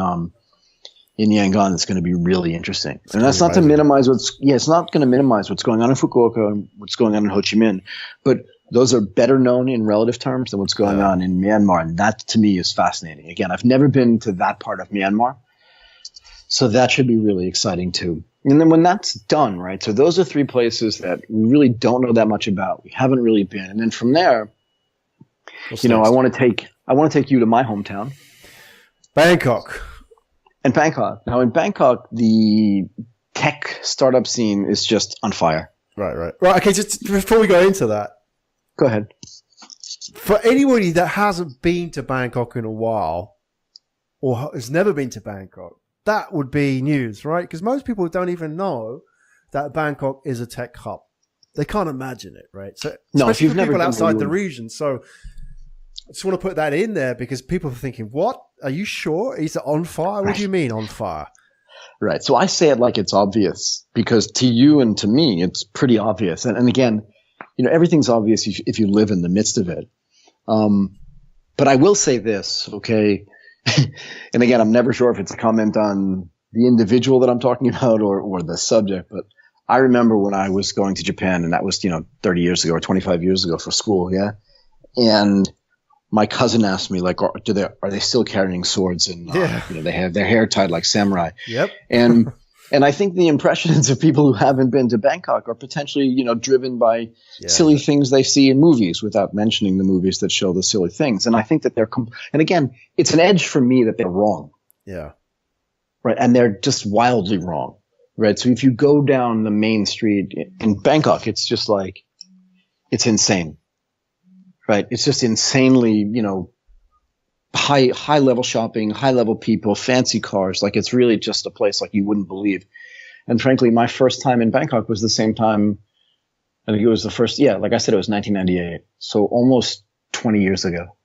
Yangon is going to be really interesting. And that's not to minimize it's not going to minimize what's going on in Fukuoka and what's going on in Ho Chi Minh, but those are better known in relative terms than what's going on in Myanmar. And that, to me, is fascinating. Again, I've never been to that part of Myanmar, so that should be really exciting too. And then when that's done, right, so those are 3 places that we really don't know that much about. We haven't really been. And then from there, I want to take you to my hometown. Bangkok. And Bangkok. Now, in Bangkok, the tech startup scene is just on fire. Right. Okay, just before we go into that. Go ahead. For anybody that hasn't been to Bangkok in a while or has never been to Bangkok, that would be news, right? Because most people don't even know that Bangkok is a tech hub. They can't imagine it, right? So, no, especially if for you've people never outside the region. So I just want to put that in there because people are thinking, what? Are you sure? Is it on fire? What do you mean on fire? Right. So I say it like it's obvious because to you and to me, it's pretty obvious. And again, everything's obvious if you live in the midst of it. But I will say this, okay? And again, I'm never sure if it's a comment on the individual that I'm talking about or the subject, but I remember when I was going to Japan, and that was, 30 years ago or 25 years ago for school. Yeah. And my cousin asked me, like, are they still carrying swords? And, they have their hair tied like samurai. Yep. And I think the impressions of people who haven't been to Bangkok are potentially, driven by silly things they see in movies without mentioning the movies that show the silly things. And I think that and again, it's an edge for me that they're wrong. Yeah. Right. And they're just wildly wrong. Right. So if you go down the main street in Bangkok, it's just like, it's insane. Right. It's just insanely, high level shopping, high level people, fancy cars. Like it's really just a place like you wouldn't believe. And frankly, my first time in Bangkok was the same time. I think it was the first. Yeah. Like I said, it was 1998. So almost 20 years ago.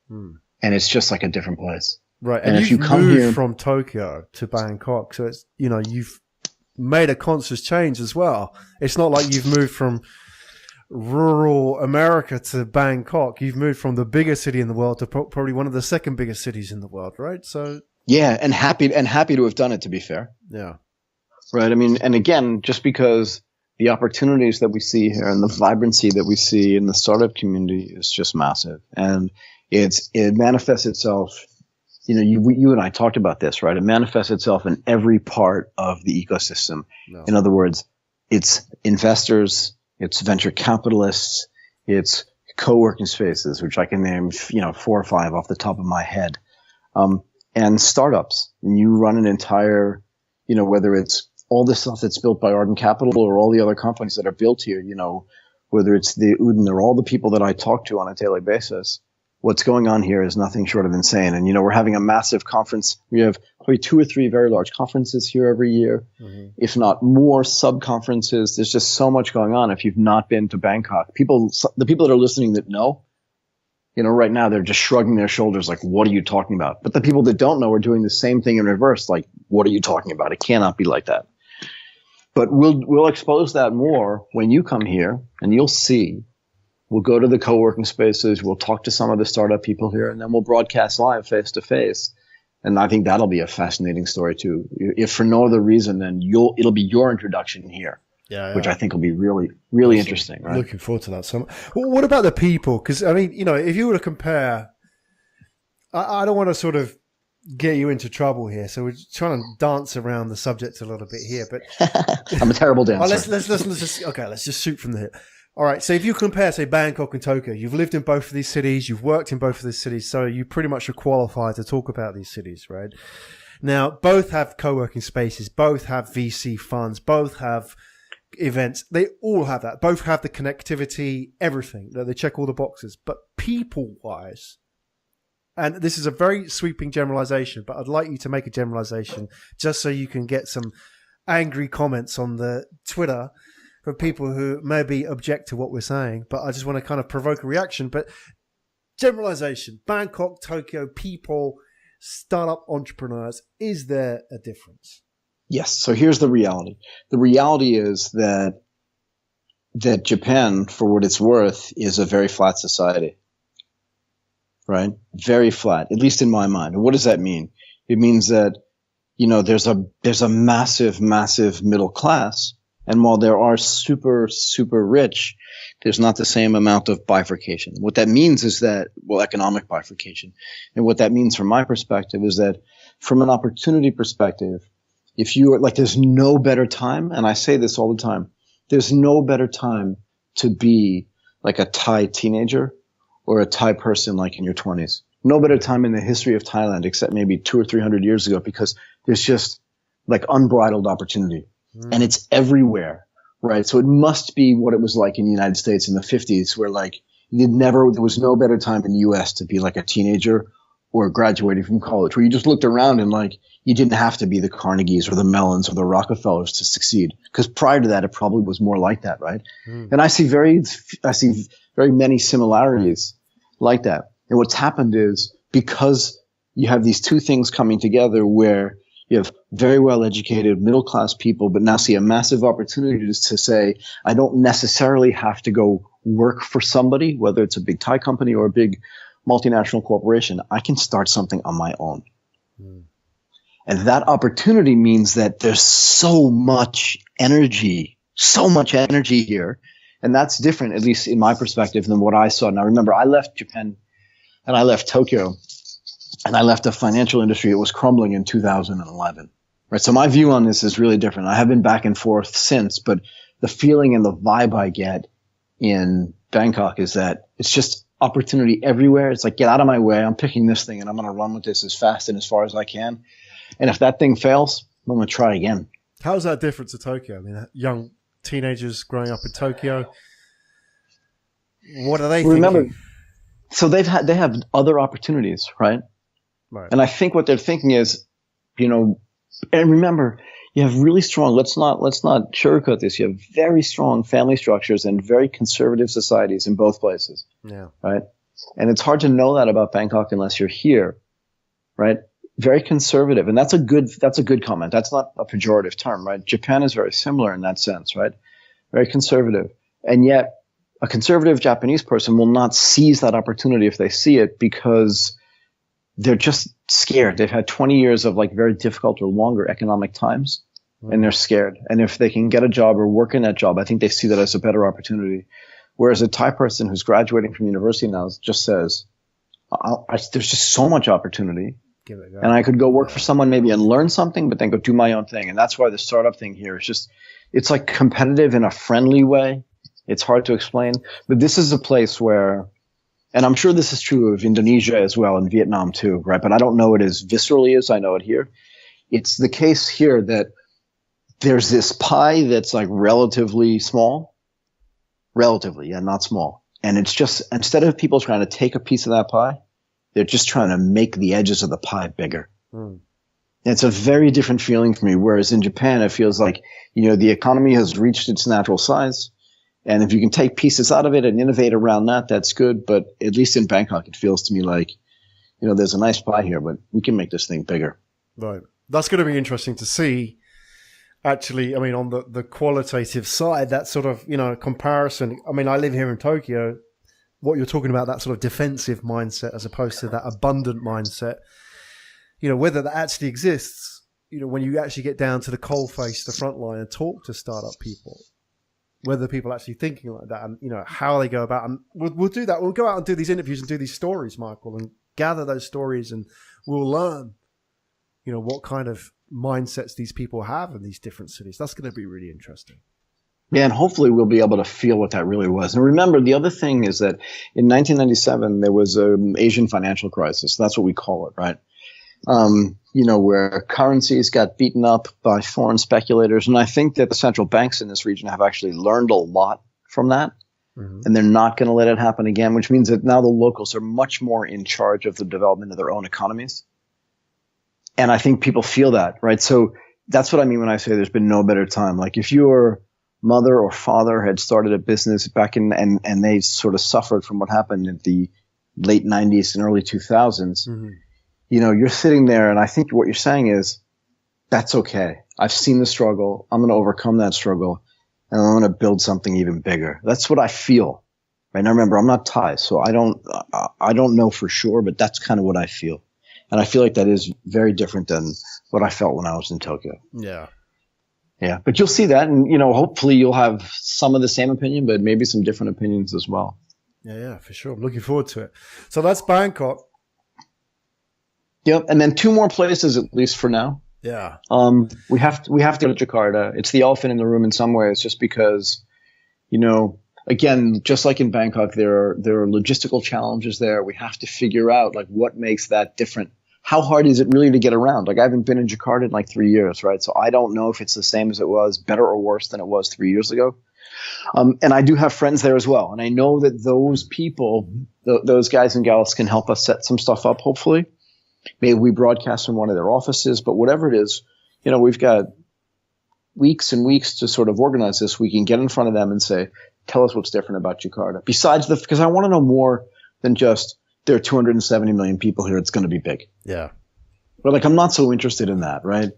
And it's just like a different place. Right. And if you come moved here from Tokyo to Bangkok, so it's, you've made a conscious change as well. It's not like you've moved from rural America to Bangkok. You've moved from the biggest city in the world to probably one of the second biggest cities in the world, right? So yeah, and happy to have done it, to be fair. Yeah. Right. I mean, and again, just because the opportunities that we see here and the vibrancy that we see in the startup community is just massive. And it manifests itself, you and I talked about this, right? It manifests itself in every part of the ecosystem. No. In other words, it's investors, it's venture capitalists, it's co-working spaces, which I can name, 4 or 5 off the top of my head, and startups. And you run an entire, whether it's all the stuff that's built by Arden Capital or all the other companies that are built here, whether it's the Uden or all the people that I talk to on a daily basis, what's going on here is nothing short of insane. And, we're having a massive conference. We have probably 2 or 3 very large conferences here every year, if not more sub-conferences. There's just so much going on. If you've not been to Bangkok, the people that are listening that know, right now they're just shrugging their shoulders like, what are you talking about? But the people that don't know are doing the same thing in reverse. Like, what are you talking about? It cannot be like that. But we'll expose that more when you come here, and you'll see. We'll go to the co-working spaces. We'll talk to some of the startup people here, and then we'll broadcast live face to face. And I think that'll be a fascinating story too. If for no other reason, then it'll be your introduction here, which I think will be really, really interesting. Right? Looking forward to that. So, what about the people? Because I mean, if you were to compare, I don't want to sort of get you into trouble here, so we're trying to dance around the subject a little bit here. But I'm a terrible dancer. Let's just shoot from the hip. All right. So if you compare, say, Bangkok and Tokyo, you've lived in both of these cities, you've worked in both of these cities, so you pretty much are qualified to talk about these cities, right? Now, both have co-working spaces, both have VC funds, both have events. They all have that. Both have the connectivity, everything. They check all the boxes. But people-wise, and this is a very sweeping generalization, but I'd like you to make a generalization just so you can get some angry comments on the Twitter for people who maybe object to what we're saying. But I just want to kind of provoke a reaction. But generalization, Bangkok, Tokyo, people, startup entrepreneurs, is there a difference? Yes. So here's the reality. The reality is that Japan, for what it's worth, is a very flat society. Right? Very flat, at least in my mind. And what does that mean? It means that, there's a massive, massive middle class. And while there are super, super rich, there's not the same amount of bifurcation. What that means is that, economic bifurcation. And what that means from my perspective is that from an opportunity perspective, if you are there's no better time, and I say this all the time, there's no better time to be like a Thai teenager or a Thai person like in your 20s. No better time in the history of Thailand except maybe 200 or 300 years ago, because there's just unbridled opportunity. And it's everywhere, right? So it must be what it was like in the United States in the 50s, where there was no better time in the US to be like a teenager or graduating from college, where you just looked around and you didn't have to be the Carnegies or the Mellons or the Rockefellers to succeed. Because prior to that, it probably was more like that, right? And I see very many similarities like that. And what's happened is, because you have these two things coming together, where you have very well-educated middle-class people, but now see a massive opportunity to say, I don't necessarily have to go work for somebody, whether it's a big Thai company or a big multinational corporation. I can start something on my own. And that opportunity means that there's so much energy here. And that's different, at least in my perspective, than what I saw. Now, remember, I left Japan and I left Tokyo. And I left a financial industry that was crumbling in 2011, right? So my view on this is really different. I have been back and forth since, but the feeling and the vibe I get in Bangkok is that it's just opportunity everywhere. It's like, get out of my way. I'm picking this thing and I'm going to run with this as fast and as far as I can. And if that thing fails, I'm going to try again. How's that different to Tokyo? I mean, young teenagers growing up in Tokyo, what are they thinking? Remember, so they have other opportunities, right? Right. And I think what they're thinking is, and remember, you have really strong, let's not sugarcoat this. You have very strong family structures and very conservative societies in both places. Yeah. Right. And it's hard to know that about Bangkok unless you're here. Right. Very conservative. And that's a good comment. That's not a pejorative term, right? Japan is very similar in that sense, right? Very conservative. And yet a conservative Japanese person will not seize that opportunity if they see it, because they're just scared. They've had 20 years of very difficult or longer economic times, and they're scared. And if they can get a job or work in that job, I think they see that as a better opportunity. Whereas a Thai person who's graduating from university now just says, there's just so much opportunity. Give it a go. And I could go work for someone maybe and learn something, but then go do my own thing. And that's why the startup thing here is just, it's competitive in a friendly way. It's hard to explain. But this is a place where, and I'm sure this is true of Indonesia as well, and Vietnam too, right? But I don't know it as viscerally as I know it here. It's the case here that there's this pie that's relatively small. Relatively, yeah, not small. And it's just, instead of people trying to take a piece of that pie, they're just trying to make the edges of the pie bigger. And it's a very different feeling for me. Whereas in Japan, it feels like, the economy has reached its natural size. And if you can take pieces out of it and innovate around that, that's good. But at least in Bangkok, it feels to me like, there's a nice pie here, but we can make this thing bigger. Right. That's going to be interesting to see. Actually, I mean, on the qualitative side, that sort of, comparison. I mean, I live here in Tokyo. What you're talking about, that sort of defensive mindset as opposed to that abundant mindset, whether that actually exists, when you actually get down to the coalface, the front line, and talk to startup people, whether people are actually thinking like that, and how they go about. And we'll do that. We'll go out and do these interviews and do these stories, Michael, and gather those stories, and we'll learn what kind of mindsets these people have in these different cities. That's going to be really interesting. Yeah, and hopefully we'll be able to feel what that really was. And remember, the other thing is that in 1997, there was an Asian financial crisis. That's what we call it, right? Where currencies got beaten up by foreign speculators. And I think that the central banks in this region have actually learned a lot from that. Mm-hmm. And they're not going to let it happen again, which means that now the locals are much more in charge of the development of their own economies. And I think people feel that, right? So that's what I mean when I say there's been no better time. Like if your mother or father had started a business back in, and they sort of suffered from what happened in the late 90s and early 2000s, mm-hmm. You're sitting there, and I think what you're saying is, that's okay. I've seen the struggle. I'm going to overcome that struggle, and I'm going to build something even bigger. That's what I feel. Right? And I remember, I'm not Thai, so I don't know for sure, but that's kind of what I feel. And I feel like that is very different than what I felt when I was in Tokyo. Yeah. Yeah. But you'll see that, and, hopefully you'll have some of the same opinion, but maybe some different opinions as well. Yeah, for sure. I'm looking forward to it. So that's Bangkok. Yep, and then 2 more places, at least for now. Yeah. We have to go to Jakarta. It's the elephant in the room in some ways, just because, again, just like in Bangkok, there are logistical challenges there. We have to figure out what makes that different. How hard is it really to get around? I haven't been in Jakarta in 3 years, right? So I don't know if it's the same as it was, better or worse than it was 3 years ago. And I do have friends there as well, and I know that those people, those guys and gals, can help us set some stuff up. Hopefully. Maybe we broadcast from one of their offices, but whatever it is, we've got weeks and weeks to sort of organize this. We can get in front of them and say, tell us what's different about Jakarta. Besides because I want to know more than just there are 270 million people here. It's going to be big. Yeah. But I'm not so interested in that, right?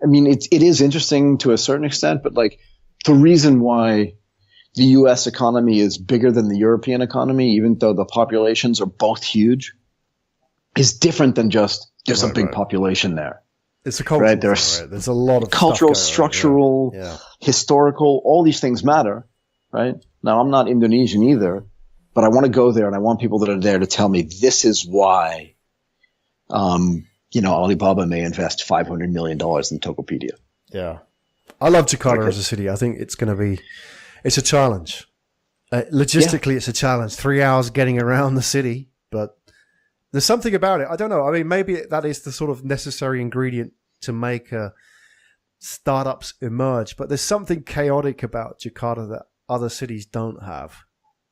I mean, it is interesting to a certain extent, but the reason why the U.S. economy is bigger than the European economy, even though the populations are both huge, is different than just there's a big population there. It's a cultural right? There's a lot of cultural, stuff structural, historical, all these things matter, right? Now, I'm not Indonesian either, but I want to go there, and I want people that are there to tell me this is why, Alibaba may invest $500 million in Tokopedia. Yeah. I love Jakarta as a city. I think it's a challenge. Logistically, it's a challenge. 3 hours getting around the city, but there's something about it. I don't know. I mean, maybe that is the sort of necessary ingredient to make startups emerge. But there's something chaotic about Jakarta that other cities don't have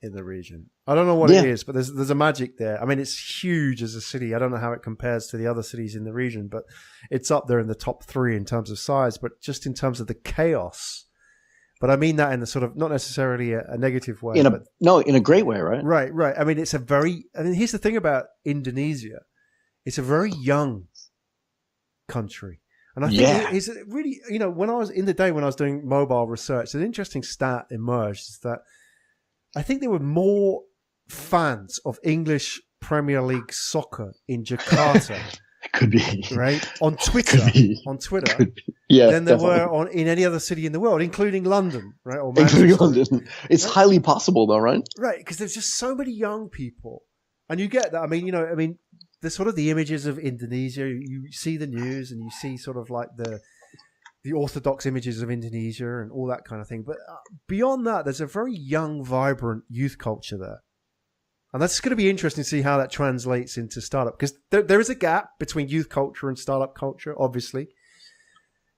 in the region. I don't know what it is, but there's a magic there. I mean, it's huge as a city. I don't know how it compares to the other cities in the region, but it's up there in the top 3 in terms of size. But just in terms of the chaos. But I mean that in the sort of not necessarily a negative way. In a great way, right? Right. I mean, here's the thing about Indonesia. It's a very young country. And I think it's really, when I was doing mobile research, an interesting stat emerged is that I think there were more fans of English Premier League soccer in Jakarta. Could be. Right? On Twitter. Yeah, than there were in any other city in the world, including London, right? Or including London. It's highly possible though, right? Right, because there's just so many young people. And you get that. I mean, the sort of the images of Indonesia, you see the news and you see sort of the orthodox images of Indonesia and all that kind of thing. But beyond that, there's a very young, vibrant youth culture there. And that's going to be interesting to see how that translates into startup. Because there is a gap between youth culture and startup culture, obviously.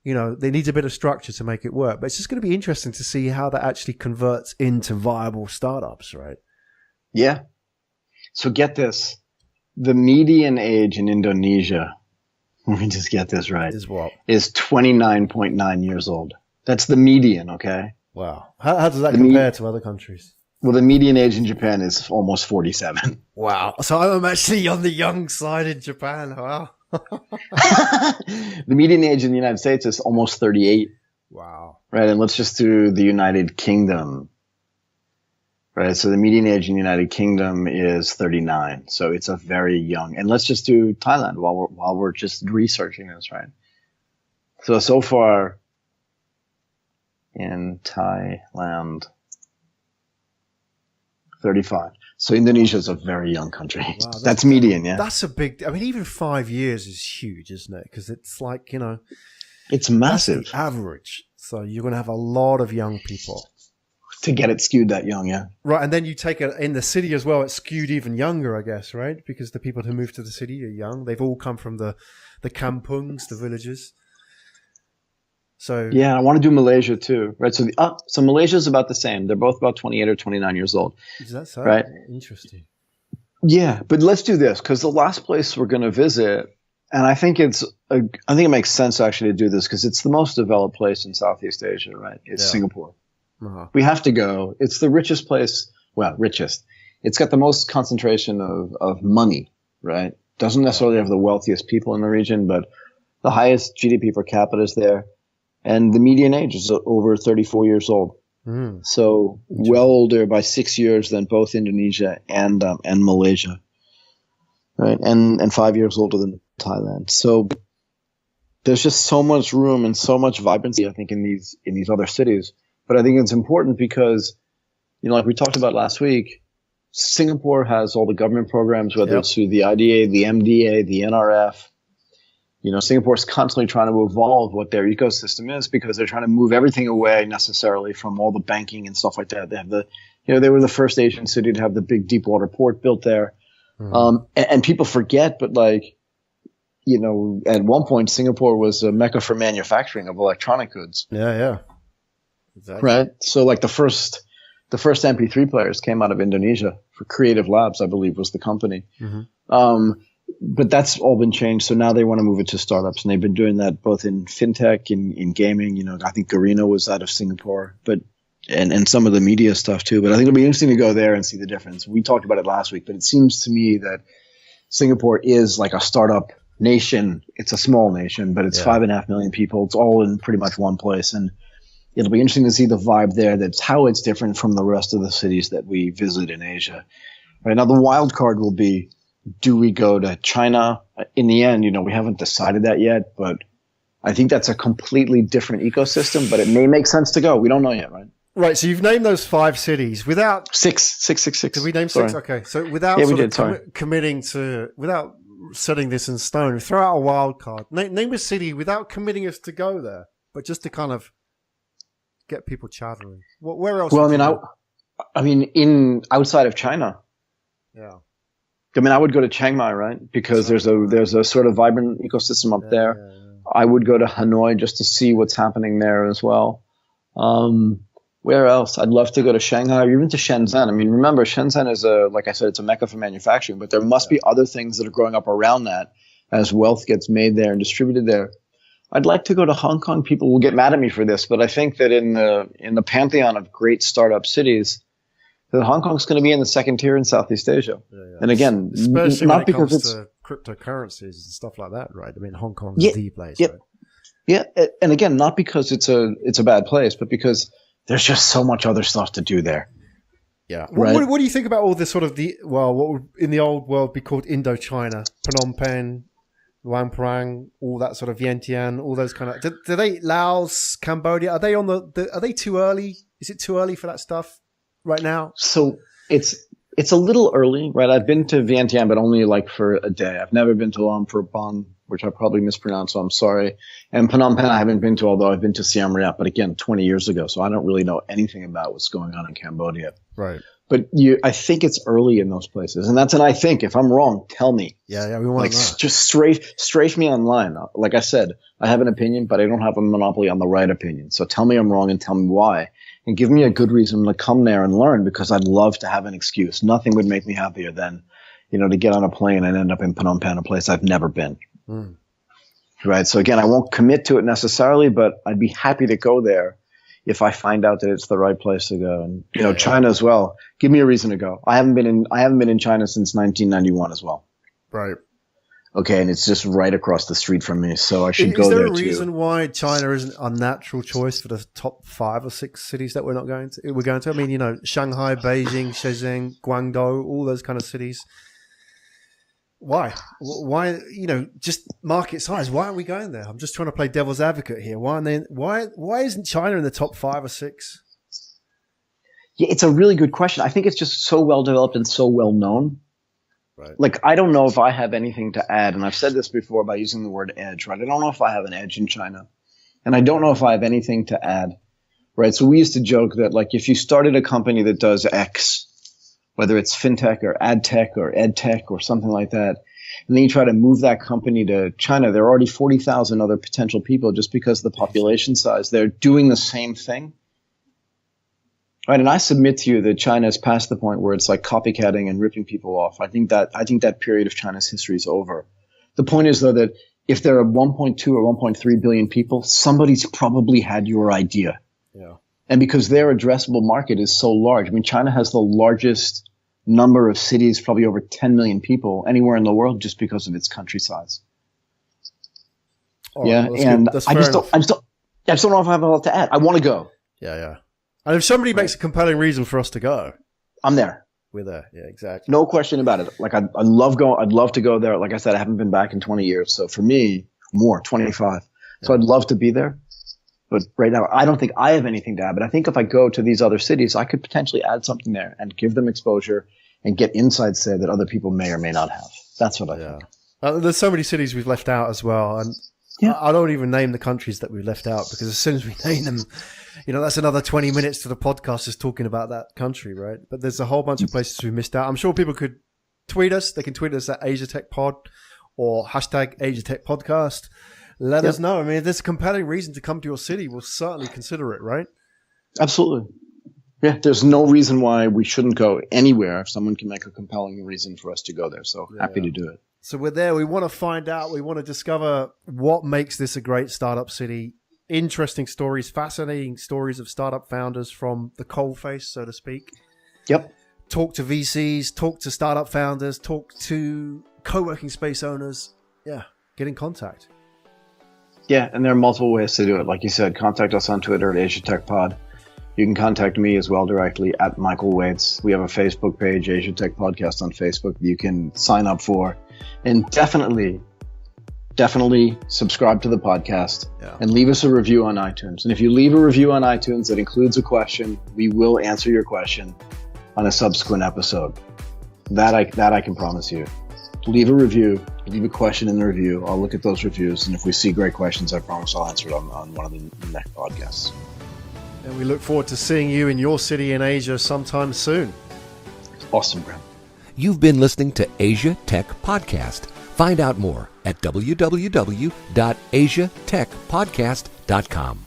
They need a bit of structure to make it work. But it's just going to be interesting to see how that actually converts into viable startups, right? Yeah. So get this. The median age in Indonesia, let me just get this right, is what? Is 29.9 years old. That's the median, okay? Wow. How does that compare to other countries? Well, the median age in Japan is almost 47. Wow. So I'm actually on the young side in Japan. Wow. The median age in the United States is almost 38. Wow. Right. And let's just do the United Kingdom. Right. So the median age in the United Kingdom is 39. So it's a very young. And let's just do Thailand while we're just researching this, right? So far in Thailand, 35. So Indonesia is a very young country. Wow, that's median, yeah. That's a big. I mean, even 5 years is huge, isn't it? Because it's like, it's massive. That's the average. So you're going to have a lot of young people. To get it skewed that young, yeah. Right, and then you take it in the city as well. It's skewed even younger, I guess, right? Because the people who move to the city are young. They've all come from the kampungs, the villages. So yeah, I want to do Malaysia too, right? So Malaysia is about the same. They're both about 28 or 29 years old. Is that so? Right? Interesting. Yeah, but let's do this because the last place we're going to visit, and I think it makes sense actually to do this because it's the most developed place in Southeast Asia, right? It's Singapore. Uh-huh. We have to go. It's the richest place. Well, richest. It's got the most concentration of money, right? Doesn't necessarily have the wealthiest people in the region, but the highest GDP per capita is there. And the median age is over 34 years old. So well older by 6 years than both Indonesia and Malaysia, right? And 5 years older than Thailand. So there's just so much room and so much vibrancy, I think, in these other cities. But I think it's important because, like we talked about last week, Singapore has all the government programs, whether it's through the IDA, the MDA, the NRF. Singapore is constantly trying to evolve what their ecosystem is because they're trying to move everything away necessarily from all the banking and stuff like that. They have they were the first Asian city to have the big deep water port built there. And people forget, but at one point Singapore was a mecca for manufacturing of electronic goods. Yeah. Exactly. Right. So the first MP3 players came out of Indonesia for Creative Labs, I believe was the company. But that's all been changed. So now they want to move it to startups, and they've been doing that both in fintech, in gaming. I think Garena was out of Singapore, and some of the media stuff too. But I think it'll be interesting to go there and see the difference. We talked about it last week, but it seems to me that Singapore is like a startup nation. It's a small nation, but it's 5.5 million people. It's all in pretty much one place, and it'll be interesting to see the vibe there. That's how it's different from the rest of the cities that we visit in Asia. Right now, the wild card will be, do we go to China? In the end, we haven't decided that yet, but I think that's a completely different ecosystem, but it may make sense to go. We don't know yet, right? Right. So you've named those 5 cities without six. Did we name 6? Okay. So without committing to, without setting this in stone, throw out a wild card. Name a city without committing us to go there, but just to kind of get people chattering. Where else? Well, in outside of China. Yeah. I would go to Chiang Mai, right? Because there's a sort of vibrant ecosystem up there. Yeah. I would go to Hanoi just to see what's happening there as well. Where else? I'd love to go to Shanghai or even to Shenzhen. Remember, Shenzhen is like I said, it's a mecca for manufacturing, but there must be other things that are growing up around that as wealth gets made there and distributed there. I'd like to go to Hong Kong. People will get mad at me for this, but I think that in the pantheon of great startup cities, that Hong Kong's going to be in the second tier in Southeast Asia. Yeah. And again, especially not when it because comes it's to cryptocurrencies and stuff like that, right? Hong Kong's the place. Yeah. Right? Yeah. And again, not because it's a bad place, but because there's just so much other stuff to do there. Yeah. Right? What do you think about all this sort of what would in the old world be called Indochina, Phnom Penh, Luang Prabang, all that sort of Vientiane, all those kind of, do they, Laos, Cambodia, are they are they too early? Is it too early for that stuff right now? So it's a little early, right? I've been to Vientiane, but only for a day. I've never been to Luang Prabang, which I probably mispronounced, so I'm sorry. And Phnom Penh I haven't been to, although I've been to Siem Reap, but again, 20 years ago, so I don't really know anything about what's going on in Cambodia. Right. But I think it's early in those places, and that's an I think. If I'm wrong, tell me. Yeah, we want to know. Just strafe me online. Like I said, I have an opinion, but I don't have a monopoly on the right opinion. So tell me I'm wrong and tell me why, and give me a good reason to come there and learn, because I'd love to have an excuse. Nothing would make me happier than, to get on a plane and end up in Phnom Penh, a place I've never been. Right. So again, I won't commit to it necessarily, but I'd be happy to go there if I find out that it's the right place to go. And China as well. Give me a reason to go. I haven't been in China since 1991 as well. Right. Okay, and it's just right across the street from me, so I should go there too. Is there a reason why China isn't a natural choice for the top 5 or 6 cities that we're going to? Shanghai, Beijing, Shenzhen, Guangdong, all those kind of cities. Why? Why? Just market size. Why aren't we going there? I'm just trying to play devil's advocate here. Why isn't China in the top 5 or 6? Yeah, it's a really good question. I think it's just so well developed and so well known. Right. Like, I don't know if I have anything to add, and I've said this before by using the word edge, right? I don't know if I have an edge in China, and I don't know if I have anything to add, right? So we used to joke that, like, if you started a company that does X, whether it's fintech or ad tech or ed tech or something like that, and then you try to move that company to China, there are already 40,000 other potential people just because of the population size. They're doing the same thing. Right, and I submit to you that China is past the point where it's like copycatting and ripping people off. I think that period of China's history is over. The point is, though, that if there are 1.2 or 1.3 billion people, somebody's probably had your idea. Yeah. And because their addressable market is so large, I mean, China has the largest number of cities, probably over 10 million people anywhere in the world, just because of its country size. Yeah, well, and I just don't know if I have a lot to add. I want to go. Yeah. And if somebody makes a compelling reason for us to go, I'm there. we're there. Yeah, exactly. No question about it. Like, I'd love to go there. Like I said, I haven't been back in 20 years. So for me, 25. So I'd love to be there. But right now, I don't think I have anything to add. But I think if I go to these other cities, I could potentially add something there and give them exposure and get insights there that other people may or may not have. That's what I think. There's so many cities we've left out as well. And I don't even name the countries that we've left out, because as soon as we name them, that's another 20 minutes to the podcast just talking about that country, right? But there's a whole bunch of places we missed out. I'm sure people could tweet us. They can tweet us at AsiaTechPod or hashtag AsiaTechPodcast. Let us know. I mean, if there's a compelling reason to come to your city, we'll certainly consider it, right? Absolutely. Yeah, there's no reason why we shouldn't go anywhere if someone can make a compelling reason for us to go there. So happy to do it. So we're there. We want to find out. We want to discover what makes this a great startup city. Interesting stories, fascinating stories of startup founders from the coalface, so to speak. Yep. Talk to VCs, talk to startup founders, talk to co-working space owners. Yeah, get in contact. Yeah, and there are multiple ways to do it. Like you said, contact us on Twitter at AsiaTechPod. You can contact me as well directly at Michael Waits. We have a Facebook page, Asia Tech Podcast on Facebook, that you can sign up for. And definitely subscribe to the podcast and leave us a review on iTunes. And if you leave a review on iTunes that includes a question, we will answer your question on a subsequent episode. That I can promise you. Leave a review, leave a question in the review. I'll look at those reviews, and if we see great questions, I promise I'll answer it on one of the next podcasts. And we look forward to seeing you in your city in Asia sometime soon. Awesome, Graham. You've been listening to Asia Tech Podcast. Find out more at www.asiatechpodcast.com.